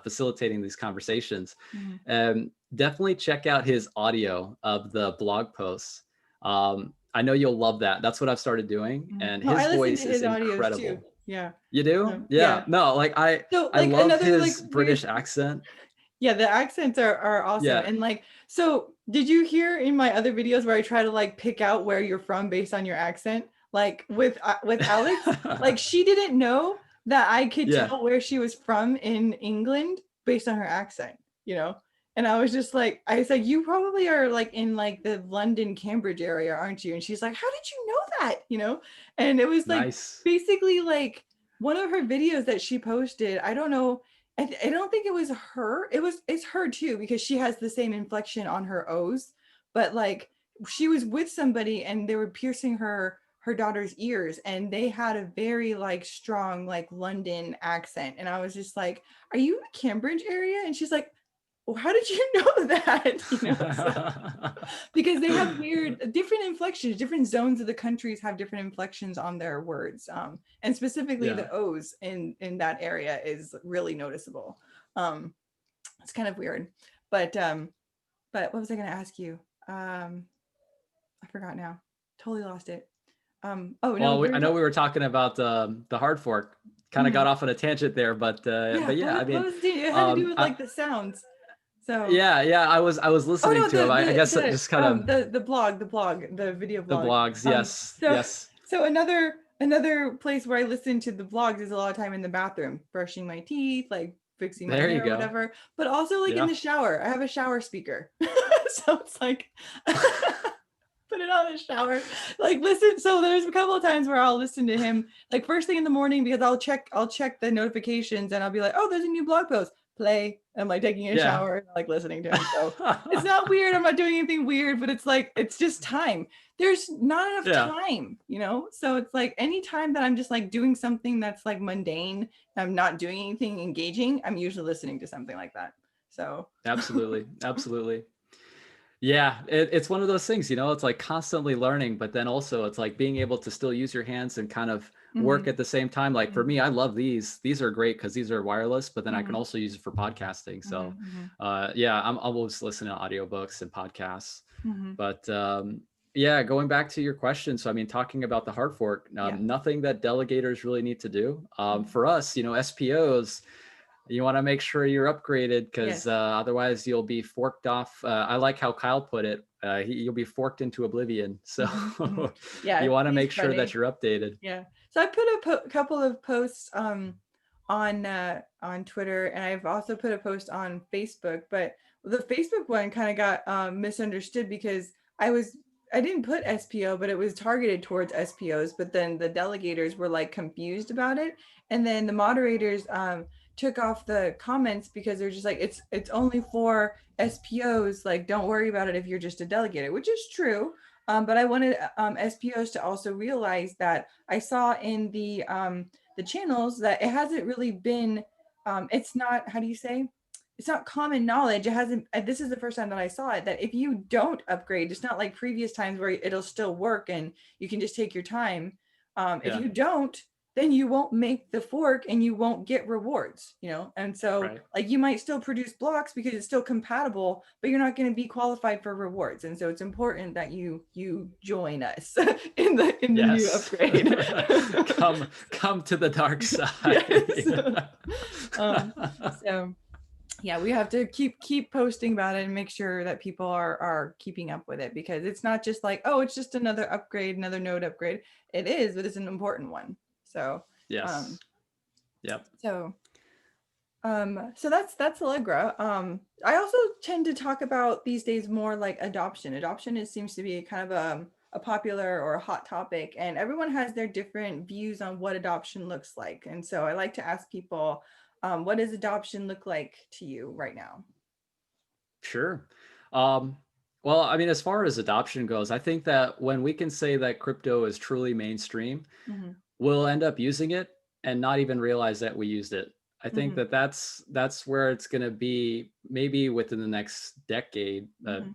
facilitating these conversations. mhm, Definitely check out his audio of the blog posts. I know you'll love that. That's what I've started doing, mhm. and No, I his listen to voice is his audios too. incredible. Yeah. You do? Yeah. Yeah. No, like So I like love another like his weird, British accent. yeah, the accents are awesome. Yeah. And like, so did you hear in my other videos where I try to like pick out where you're from based on your accent? Like with Alex, like she didn't know that I could Yeah. tell where she was from in England based on her accent, you know? And I was just like, I said, you probably are like in like the London, Cambridge area, aren't you? And she's like, how did you know that? You know? And it was like Nice. basically like one of her videos that she posted. I don't know, I don't think it was her. It's her too because she has the same inflection on her O's. But like she was with somebody and they were piercing her daughter's ears and they had a very like strong like London accent. And I was just like, "Are you in the Cambridge area?" And she's like, "Well, how did you know that?" You know, so because they have weird different inflections, different zones of the countries have different inflections on their words, and specifically Yeah. the O's in that area is really noticeable. um it's kind of weird, but what was I going to ask you? I forgot now, totally lost it. Oh no, Well, we I were know we were talking about the hard fork. Kind of got mhm. off on a tangent there, Yeah, but yeah, I what mean, was it had to do um, with I, like the sounds, so yeah, I was oh listening no, to him. I guess it just kind of the blog, the video the blog. blogs. Um, Yes, so yes. so another place where I listen to the blogs is a lot of time in the bathroom, brushing my teeth, like fixing my There you hair or go. whatever. But also like in Yeah. the shower, I have a shower speaker, so it's like put it on the shower, like listen. So there's a couple of times where I'll listen to him like first thing in the morning because I'll check the notifications and I'll be like, oh, there's a new blog post. Play. I'm like taking a Yeah. shower and like listening to him. So it's not weird. I'm not doing anything weird, but it's like it's just time. There's not enough Yeah. time, you know? So it's like anytime that I'm just like doing something that's like mundane, I'm not doing anything engaging, I'm usually listening to something like that. So Absolutely. Absolutely. Yeah, it's one of those things, it's like constantly learning, but then also it's like being able to still use your hands and kind of work mhm, at the same time. Like for mhm, me, I love these. These are great because these are wireless, but then I can mhm, also use it for podcasting. mhm, So, mhm, yeah, I'm always listening to audiobooks and podcasts. mhm. But yeah, going back to your question. So, I mean, talking about the hard fork, Yeah. nothing that delegators really need to do. Mhm. For us, SPOs, you want to make sure you're upgraded because Yes. otherwise you'll be forked off. I like how Kyle put it. You'll be forked into oblivion. So Mhm, mhm. Yeah, you want to he's make sure that funny. you're updated. Yeah. So I put a couple of posts on Twitter, and I've also put a post on Facebook, but the Facebook one kind of got misunderstood because I didn't put SPO, but it was targeted towards SPOs, but then the delegators were like confused about it, and then the moderators took off the comments because they're just like it's only for SPOs, like don't worry about it if you're just a delegator, which is true. But I wanted SPOs to also realize that I saw in the channels that it hasn't really been. It's not, how do you say? It's not common knowledge. It hasn't. This is the first time that I saw it. That if you don't upgrade, it's not like previous times where it'll still work and you can just take your time. If Yeah. you don't, then you won't make the fork and you won't get rewards, and so Right. like you might still produce blocks because it's still compatible, but you're not going to be qualified for rewards, and so it's important that you join us in the new Yes. upgrade. come to the dark Yes. side. um so yeah, we have to keep posting about it and make sure that people are keeping up with it because it's not just like, oh, it's just another upgrade, another node upgrade. It is, but it's an important one. So um Yes. Yep. so so that's Allegra. I also tend to talk about these days more like adoption. Seems to be kind of a popular or a hot topic, and everyone has their different views on what adoption looks like. And so I like to ask people, what does adoption look like to you right now? Sure. Um, well, I mean, as far as adoption goes, I think that when we can say that crypto is truly mainstream, Hmm. we'll end up using it and not even realize that we used it. I think Hmm. that that's where it's going to be maybe within the next decade, Hmm.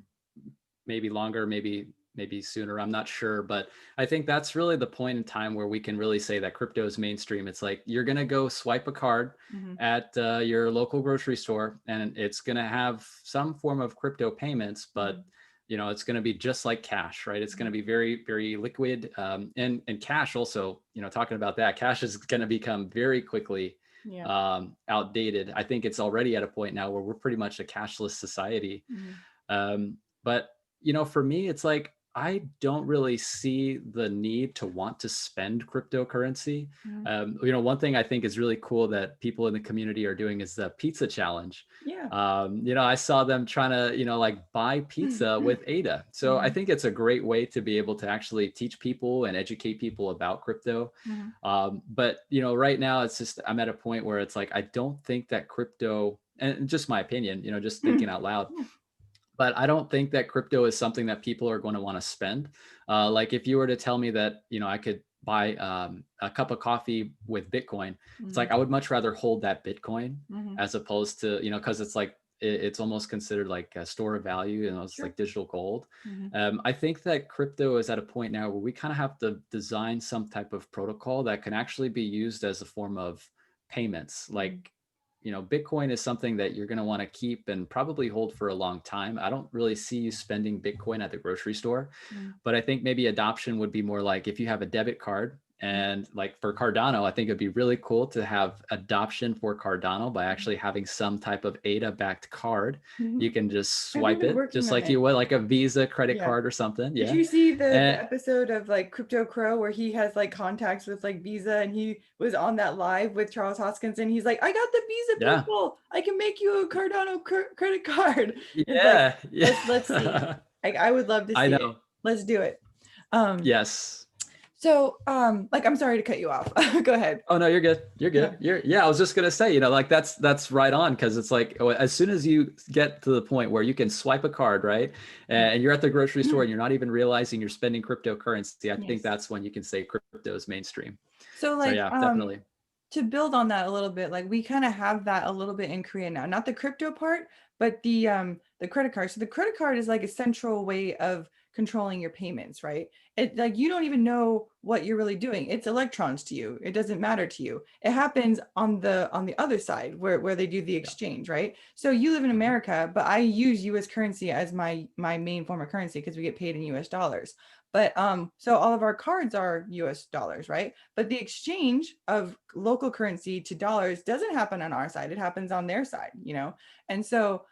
maybe longer, maybe sooner. I'm not sure, but I think that's really the point in time where we can really say that crypto is mainstream. It's like you're going to go swipe a card Hmm. at your local grocery store, and it's going to have some form of crypto payments, but Hmm. it's going to be just like cash, right? It's going to be very, very liquid. And cash also, talking about that, cash is going to become very quickly Yeah. outdated. I think it's already at a point now where we're pretty much a cashless society. Mhm. But for me, it's like I don't really see the need to want to spend cryptocurrency. Mhm. One thing I think is really cool that people in the community are doing is the pizza challenge. Yeah. I saw them trying to, like buy pizza with ADA. So I Mhm. think it's a great way to be able to actually teach people and educate people about crypto. Mhm. But right now it's just I'm at a point where it's like I don't think that crypto, and just my opinion, just thinking out loud, Yeah. but I don't think that crypto is something that people are going to want to spend. Like if you were to tell me that, I could buy a cup of coffee with Bitcoin, it's Mhm. like I would much rather hold that Bitcoin Mhm. as opposed to, because it's like it's almost considered like a store of value, it's Sure. like digital gold. Mhm. I think that crypto is at a point now where we kind of have to design some type of protocol that can actually be used as a form of payments. Mhm. Like, Bitcoin is something that you're going to want to keep and probably hold for a long time. I don't really see you spending Bitcoin at the grocery store, Mhm. but I think maybe adoption would be more like if you have a debit card, and like for Cardano, I think it'd be really cool to have adoption for Cardano by Mhm. actually having some type of ADA backed card. You Mhm. can just Yeah, they've swipe been it working just on like it. you would like a Visa credit Yeah. card or something. Did Yeah. you see the And episode of like Crypto Crow where he has like contacts with like Visa and he was on that live with Charles Hoskinson? He's like, I got the Visa yeah. people. I can make you a Cardano credit card. It's like, Yeah. let's see. Yeah. I would love to I see it. know. Let's do it. Um, Yes. like I'm sorry to cut you off. Go ahead. Oh no, you're good. You're good. Yeah, I was just gonna say, like that's right on because it's like as soon as you get to the point where you can swipe a card, right, and you're at the grocery store and you're not even realizing you're spending cryptocurrency, I think Yes. that's when you can say crypto is mainstream. So So like yeah, definitely. to build on that a little bit, like we kind of have that a little bit in Korea now. Not the crypto part, but the credit card. So the credit card is like a central way of controlling your payments, right? It like you don't even know what you're really doing. It's electrons to you. It doesn't matter to you. It happens on the other side where they do the Yeah. exchange, right? So you live in Mhm. America, but I use US currency as my main form of currency because we get paid in US dollars. But so all of our cards are US dollars, right? But the exchange of local currency to dollars doesn't happen on our side. It happens on their side, you know? And so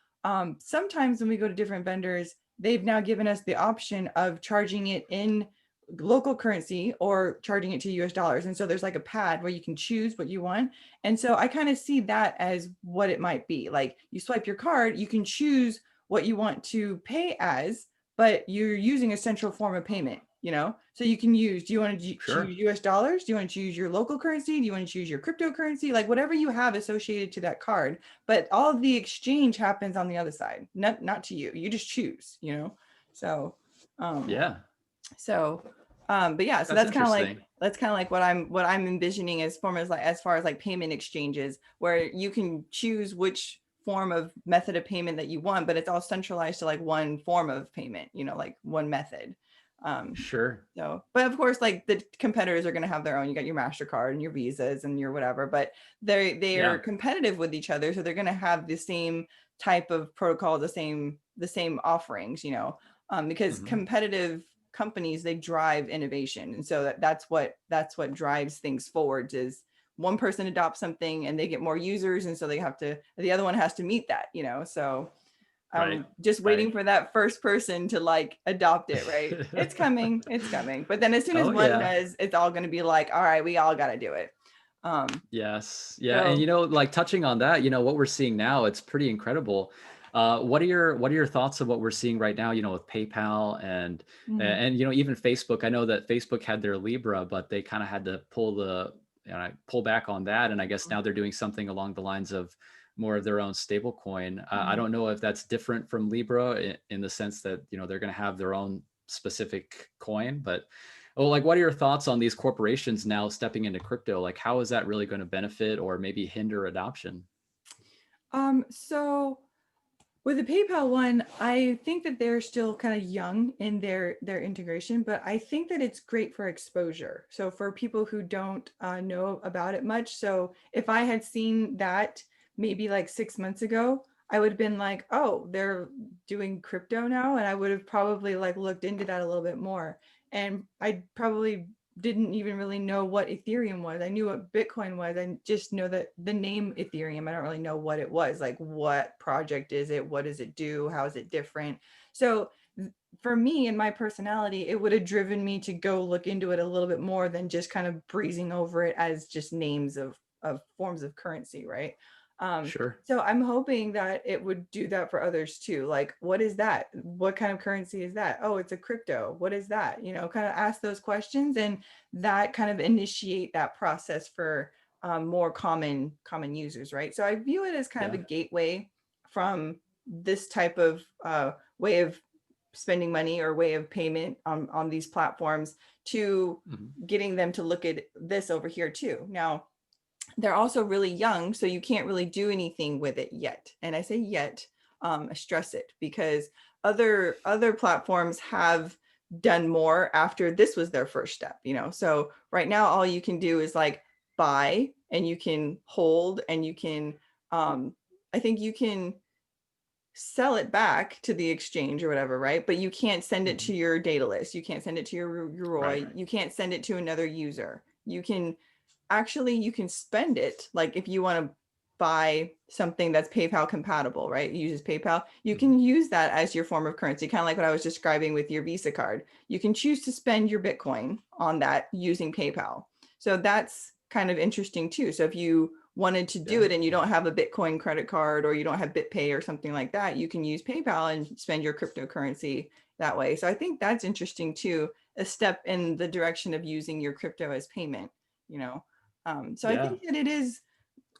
sometimes when we go to different vendors, they've now given us the option of charging it in local currency or charging it to US dollars. And so there's like a pad where you can choose what you want. And so I kind of see that as what it might be. Like you swipe your card, you can choose what you want to pay as, but you're using a central form of payment, you know? So you can use, do you want to Sure. choose US dollars? Do you want to choose your local currency? Do you want to choose your cryptocurrency? Like whatever you have associated to that card, but all of the exchange happens on the other side, not to you. You just choose, you know? So, um, Yeah, so, but yeah, so that's interesting. that's kind of like what I'm envisioning as form as far as like payment exchanges, where you can choose which form of method of payment that you want, but it's all centralized to like one form of payment, you know, like one method. Um, Sure. so, but of course, like the competitors are going to have their own. You got your Mastercard and your Visas and your whatever, but they're Yeah. competitive with each other, so they're going to have the same type of protocol, the same offerings, you know, because Hmm. competitive companies they drive innovation, and so that's what drives things forwards is one person adopts something and they get more users, and so the other one has to meet that, you know. So Right. I'm just Right. waiting for that first person to like adopt it, right? It's coming. But then as soon as Oh one yeah. does, it's all going to be like, all right, we all got to do it. Um, Yes. Yeah. And so like touching on that, what we're seeing now, it's pretty incredible. What are your thoughts of what we're seeing right now, with PayPal mhm, and even Facebook? I know that Facebook had their Libra, but they kind of had to pull back on that. And I guess now they're doing something along the lines of more of their own stable coin. I mhm. don't know if that's different from Libra in the sense that, they're going to have their own specific coin, but well, like, what are your thoughts on these corporations now stepping into crypto? Like, how is that really going to benefit or maybe hinder adoption? So with the PayPal one, I think that they're still kind of young in their integration, but I think that it's great for exposure. So for people who don't know about it much, so if I had seen that maybe like 6 months ago, I would have been like, oh, they're doing crypto now. And I would have probably like looked into that a little bit more. And I probably didn't even really know what Ethereum was. I knew what Bitcoin was. I just know that the name Ethereum, I don't really know what it was. Like, what project is it? What does it do? How is it different? So for me and my personality, it would have driven me to go look into it a little bit more than just kind of breezing over it as just names of forms of currency, right? Um, Sure. so I'm hoping that it would do that for others too. Like, what is that? What kind of currency is that? Oh, it's a crypto. What is that? You know, kind of ask those questions, and that kind of initiate that process for more common users, right? So I view it as kind of Yeah. a gateway from this type of way of spending money or way of payment on these platforms to Mhm. getting them to look at this over here too. Now, they're also really young, so you can't really do anything with it yet. And I say yet, I stress it, because other platforms have done more after this was their first step, you know. So right now, all you can do is like buy, and you can hold, and you can, I think you can sell it back to the exchange or whatever, right? But you can't send it Mhm. to your data list. You can't send it to your Right. Roy. You can't send it to another user. You can actually, you can spend it. Like if you want to buy something that's PayPal compatible, right? It uses PayPal. You Mhm. can use that as your form of currency, kind of like what I was describing with your Visa card. You can choose to spend your Bitcoin on that using PayPal. So that's kind of interesting too. So if you wanted to do Yeah. it and you don't have a Bitcoin credit card, or you don't have BitPay or something like that, you can use PayPal and spend your cryptocurrency that way. So I think that's interesting too, a step in the direction of using your crypto as payment, you know. So I Yeah. think that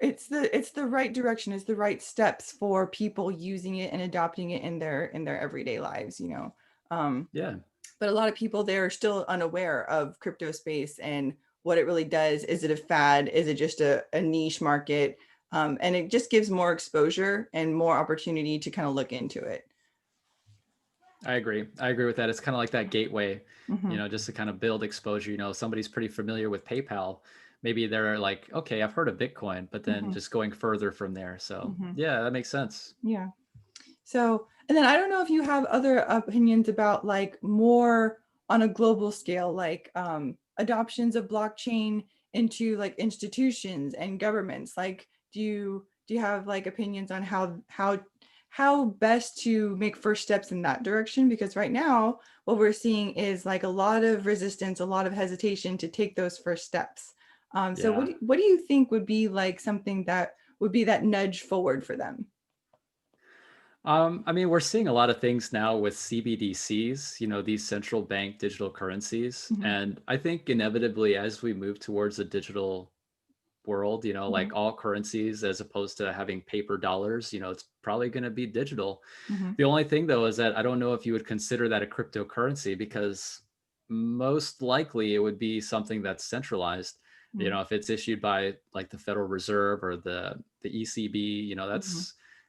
it's the right direction, it's the right steps for people using it and adopting it in their everyday lives, you know. Um, Yeah. but a lot of people, they're still unaware of crypto space and what it really does. Is it a fad? Is it just a niche market? And it just gives more exposure and more opportunity to kind of look into it. I agree. I agree with that. It's kind of like that gateway, Hmm. just to kind of build exposure. Somebody's pretty familiar with PayPal. Maybe they're like, okay, I've heard of Bitcoin, but then Hmm. just going further from there. So Hmm. yeah, that makes sense. Yeah. So, and then I don't know if you have other opinions about like more on a global scale, like adoptions of blockchain into like institutions and governments. Like, do you have like opinions on how best to make first steps in that direction? Because right now, what we're seeing is like a lot of resistance, a lot of hesitation to take those first steps. So, Yeah. what do you think would be like something that would be that nudge forward for them? I mean, we're seeing a lot of things now with CBDCs, these central bank digital currencies. Hmm. And I think inevitably, as we move towards a digital world, Hmm. like all currencies, as opposed to having paper dollars, it's probably going to be digital. Hmm. The only thing, though, is that I don't know if you would consider that a cryptocurrency, because most likely it would be something that's centralized. If it's issued by like the Federal Reserve or the ECB, Hmm.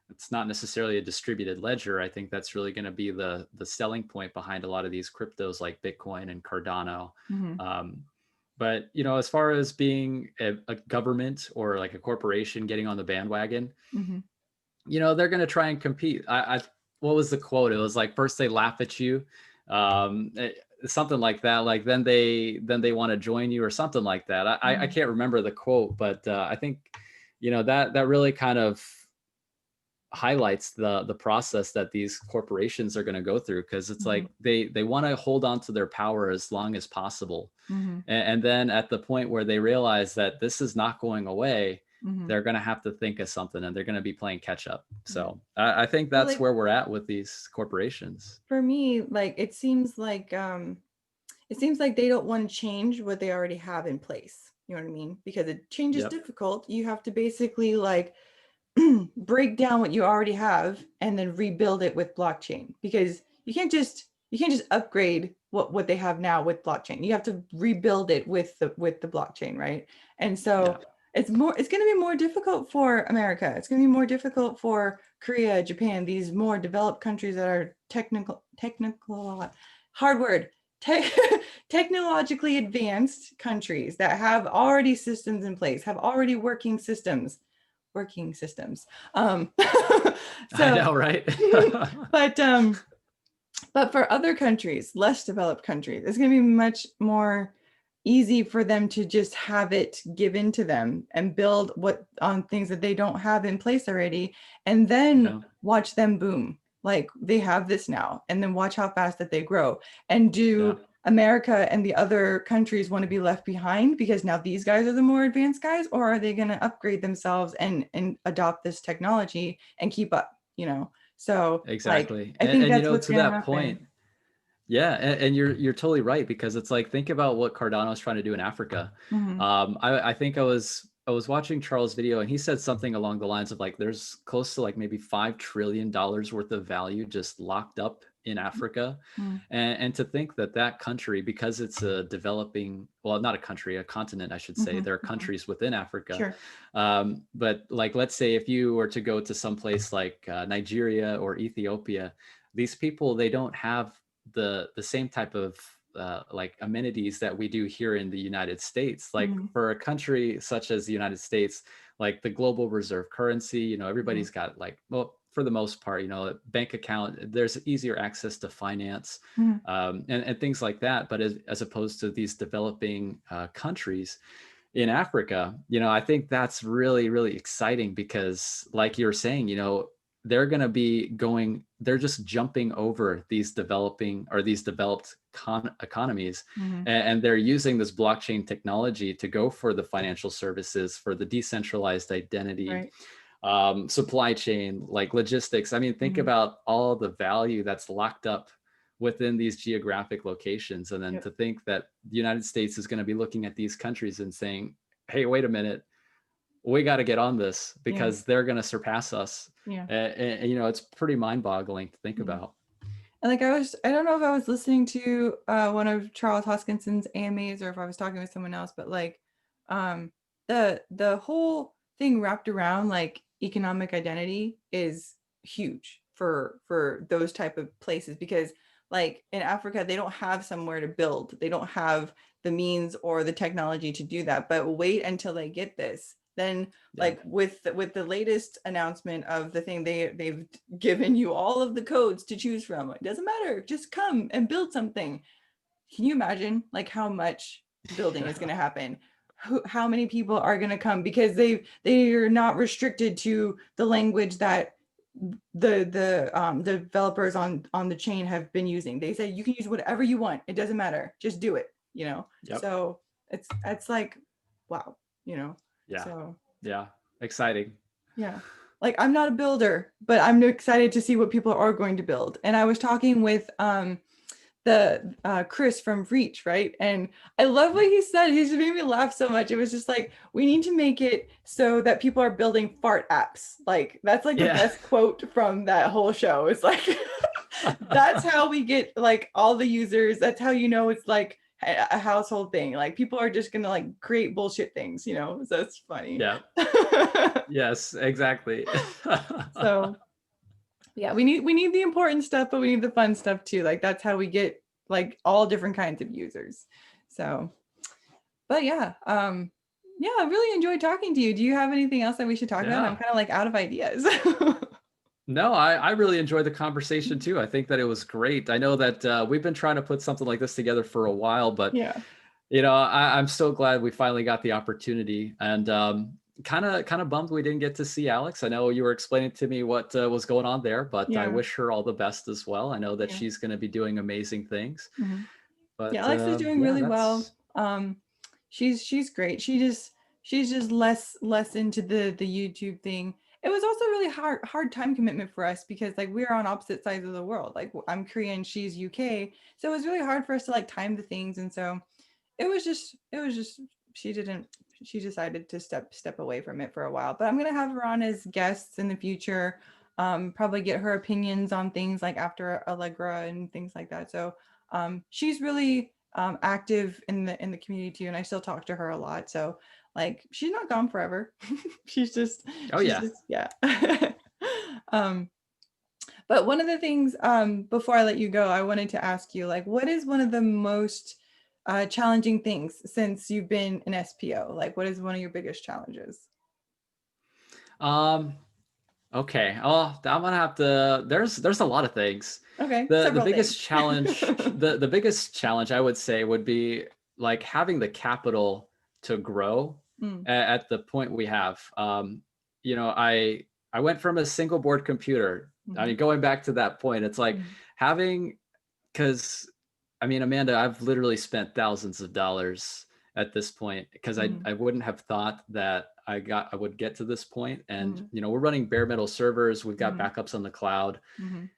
it's not necessarily a distributed ledger. I think that's really going to be the selling point behind a lot of these cryptos like Bitcoin and Cardano. Hmm. Um, but as far as being a government or like a corporation getting on the bandwagon, Hmm. they're going to try and compete. What was the quote? It was like, first they laugh at you, something like that. Like then they want to join you or something like that. I Hmm. can't remember the quote, but I think that really kind of highlights the process that these corporations are going to go through, because it's Hmm. like they want to hold on to their power as long as possible, Hmm. and then at the point where they realize that this is not going away, Hmm. they're going to have to think of something, and they're going to be playing catch up. Yeah. So I think Well, that's like where we're at with these corporations. for me, like it seems like they don't want to change what they already have in place. You know what I mean? Because it change is Yep. difficult. You have to basically like break down what you already have and then rebuild it with blockchain, because you can't just upgrade what they have now with blockchain. You have to rebuild it with the blockchain, right? And Yeah. so it's going to be more difficult for America. It's going to be more difficult for Korea, Japan, these more developed countries that are technical hard word te- technologically advanced countries that have already systems in place, have already working systems. working systems. I So, know, right? but but for other countries, less developed countries, it's going to be much more easy for them to just have it given to them and build what on things that they don't have in place already, and then Yeah, watch them boom. Like they have this now, and then watch how fast that they grow. And yeah, do America and the other countries want to be left behind because now these guys are the more advanced guys, or are they going to upgrade themselves and adopt this technology and keep up? So like exactly. I think And that's what's to going to that happen. point, yeah, and you're totally right, because it's like, think about what Cardano's trying to do in Africa. Hmm. I think I was watching Charles' video, and he said something along the lines of like, there's close to like maybe $5 trillion worth of value just locked up in Africa. Hmm. And to think that that country, because it's a developing, well, not a country, a continent, I should say, Hmm. there are Hmm. countries within Africa. Sure. But like, let's say if you were to go to some place like Nigeria or Ethiopia, these people, they don't have the same type of like amenities that we do here in the United States. Like Hmm. for a country such as the United States, like the global reserve currency, Hmm. everybody's got like, well, for the most part, a bank account, there's easier access to finance, Hmm. and things like that. But as opposed to these developing countries in Africa, I think that's really, really exciting, because like you're saying, they're going to be they're just jumping over these developing or these developed economies, Hmm. and they're using this blockchain technology to go for the financial services, for the decentralized identity, Right. supply chain, like logistics. I mean, think Hmm. about all the value that's locked up within these geographic locations. And then Yep. to think that the United States is going to be looking at these countries and saying, hey, wait a minute, we got to get on this, Yeah. because they're going to surpass us. Yeah. And it's pretty mind boggling to think Yeah. about. And like I don't know if I was listening to one of Charles Hoskinson's AMAs or if I was talking with someone else, but like um the whole thing wrapped around like economic identity is huge for those type of places, because like in Africa they don't have somewhere to build. They don't have the means or the technology to do that. But wait until they get this. Then Yeah. like with the latest announcement of the thing, they've given you all of the codes to choose from. It doesn't matter, just come and build something. Can you imagine like how much building is going to happen? How many people are going to come because they're not restricted to the language that the developers on the chain have been using. They say you can use whatever you want, it doesn't matter, just do it. Yep. So it's like wow. you know Yeah. so Yeah. Exciting. yeah. Like I'm not a builder, but I'm excited to see what people are going to build. And I was talking with the Chris from Reach, right? And I love what he said. He just made me laugh so much. It was just like, we need to make it so that people are building fart apps. Like that's like the Yeah. best quote from that whole show. It's like that's how we get like all the users. That's how it's like a household thing. Like people are just gonna like create bullshit things. So it's funny. Yeah. Yes, exactly. So yeah, we need the important stuff, but we need the fun stuff too. Like that's how we get like all different kinds of users. So, but yeah, I really enjoyed talking to you. Do you have anything else that we should talk about? I'm Yeah. kind of like out of ideas. No, I really enjoyed the conversation too. I think that it was great. I know that we've been trying to put something like this together for a while, but Yeah. I'm so glad we finally got the opportunity. And kind of bummed we didn't get to see Alex. I know you were explaining to me what was going on there, but I Yeah. wish her all the best as well. I know that Yeah. she's going to be doing amazing things. Mhm. Yeah, But Alex is doing yeah, really well. that's She's great. She's just less into the YouTube thing. It was also really hard time commitment for us because like we're on opposite sides of the world. Like I'm Korean, she's UK, so it was really hard for us to like time the things, and so it was just she didn't she decided to step away from it for a while. But I'm gonna have her on as guests in the future. Probably get her opinions on things like after Allegra and things like that. So she's really active in the community too, and I still talk to her a lot. So like she's not gone forever. she's just oh she's yeah. just yeah. um, but one of the things before I let you go, I wanted to ask you like, what is one of the most challenging things since you've been an SPO? Like, what is one of your biggest challenges? Um, okay. Oh, I'm gonna have to. There's a lot of things. Okay, The several things. biggest challenge, the biggest challenge I would say would be like having the capital to grow Mm, at the point we have. You know, I went from a single board computer. I mhm, mean, going back to that point, it's like mhm, having, because I mean, Amanda, I've literally spent thousands of dollars at this point because mhm, I wouldn't have thought that I would get to this point. And mhm, you know, we're running bare metal servers, we've got mhm, backups on the cloud. mhm,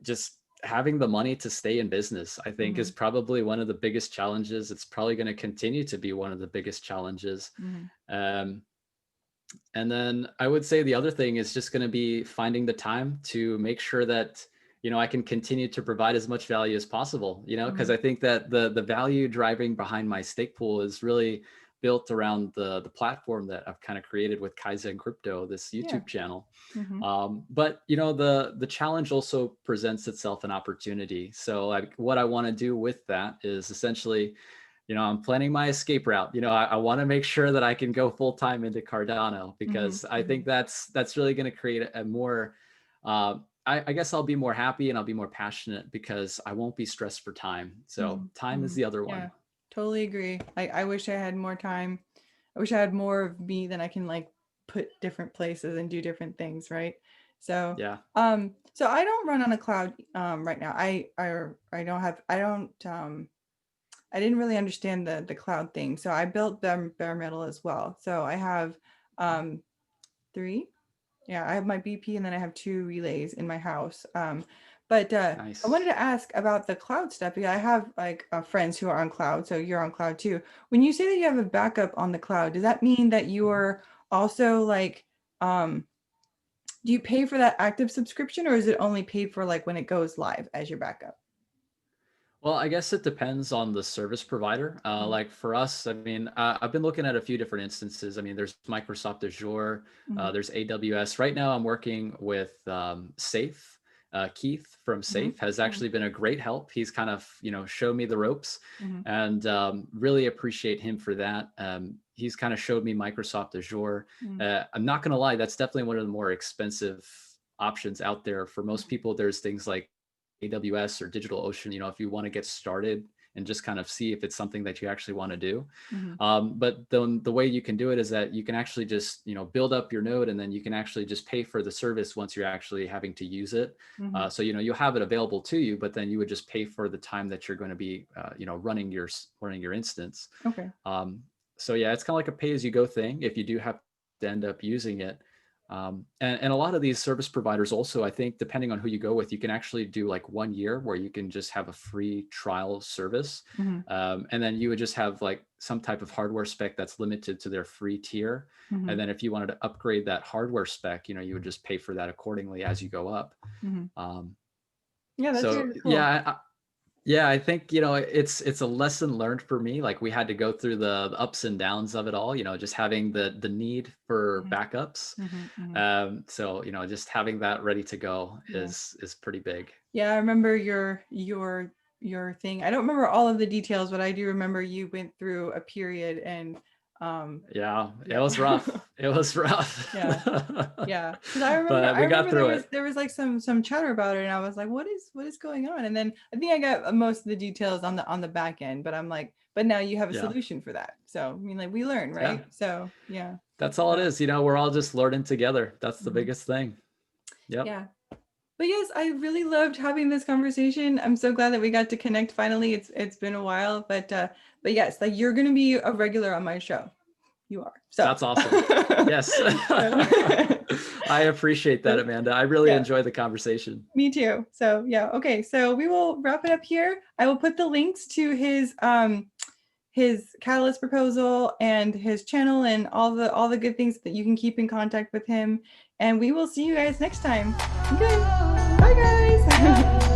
Just having the money to stay in business, I think, is mhm, probably one of the biggest challenges. It's probably going to continue to be one of the biggest challenges. mhm, Um, and then I would say the other thing is just going to be finding the time to make sure that, you know, I can continue to provide as much value as possible, you know, because mhm. I think that the value driving behind my stake pool is really built around the platform that I've kind of created with KAIZEN Crypto, this Yeah. YouTube channel. Mhm, But you know, the challenge also presents itself an opportunity. So like what I want to do with that is essentially, you know, I'm planning my escape route. You know, I want to make sure that I can go full time into Cardano mhm, because I think mhm. that's really going to create a more, I guess I'll be more happy and I'll be more passionate because I won't be stressed for time. So Mhm, time is mhm. the other one. Yeah, totally agree. I wish I had more time. I wish I had more of me than I can like put different places and do different things, right? So, Yeah, so I don't run on a cloud right now. I don't have I didn't really understand the cloud thing. So I built them bare metal as well. So I have um three. Yeah, I have my BP and then I have two relays in my house. But I wanted nice. to ask about the cloud stuff because I have like friends who are on cloud, so you're on cloud too. When you say that you have a backup on the cloud, does that mean that you're also like, um, do you pay for that active subscription or is it only paid for like when it goes live as your backup? Well, I guess it depends on the service provider. Mhm, Like for us, I mean, I've been looking at a few different instances. I mean, there's Microsoft Azure, mhm, there's AWS. Right now, I'm working with Safe. Keith from mhm, Safe has mhm, actually been a great help. He's kind of, you know, showed me the ropes, mhm, and really appreciate him for that. He's kind of showed me Microsoft Azure. mhm, I'm not going to lie, that's definitely one of the more expensive options out there. For most people, there's things like AWS or DigitalOcean, you know, if you want to get started and just kind of see if it's something that you actually want to do. mhm, But the way you can do it is that you can actually just, you know, build up your node and then you can actually just pay for the service once you're actually having to use it. mhm. So, you know, you'll have it available to you, but then you would just pay for the time that you're going to be, you know, running your instance. Okay. Um, so yeah, it's kind of like a pay as you go thing if you do have to end up using it. And a lot of these service providers also, I think, depending on who you go with, you can actually do like 1 year where you can just have a free trial service. Mhm, And then you would just have like some type of hardware spec that's limited to their free tier. And mhm, then if you wanted to upgrade that hardware spec, you know, you would just pay for that accordingly as you go up. mhm. Um, Yeah, that's so really cool. yeah, yeah, I think, you know, it's a lesson learned for me. Like we had to go through the ups and downs of it all, you know, just having the need for Mhm, backups. mhm, mhm. So, you know, just having that ready to go Yeah. is pretty big. Yeah, I remember your thing. I don't remember all of the details, but I do remember you went through a period and Yeah, it yeah. was rough. It was rough. Yeah. Yeah. Because I remember But I we got remember through it. there was like some chatter about it and I was like, what is going on? And then I think I got most of the details on the back end, but I'm like, but now you have a Yeah. solution for that. So I mean like we learn, Yeah. right? So yeah. That's all it So is. You know, we're all just learning together. That's the mhm. biggest thing. Yep. Yeah. But yes, I really loved having this conversation. I'm so glad that we got to connect finally. It's been a while, but yes, like you're gonna be a regular on my show. You are. So That's awesome. Yes. so, I appreciate that, so, Amanda. I really yeah, enjoyed the conversation. me too. So yeah, okay. So we will wrap it up here. I will put the links to his catalyst proposal and his channel and all the good things that you can keep in contact with him. And we will see you guys next time. Okay. Bye guys.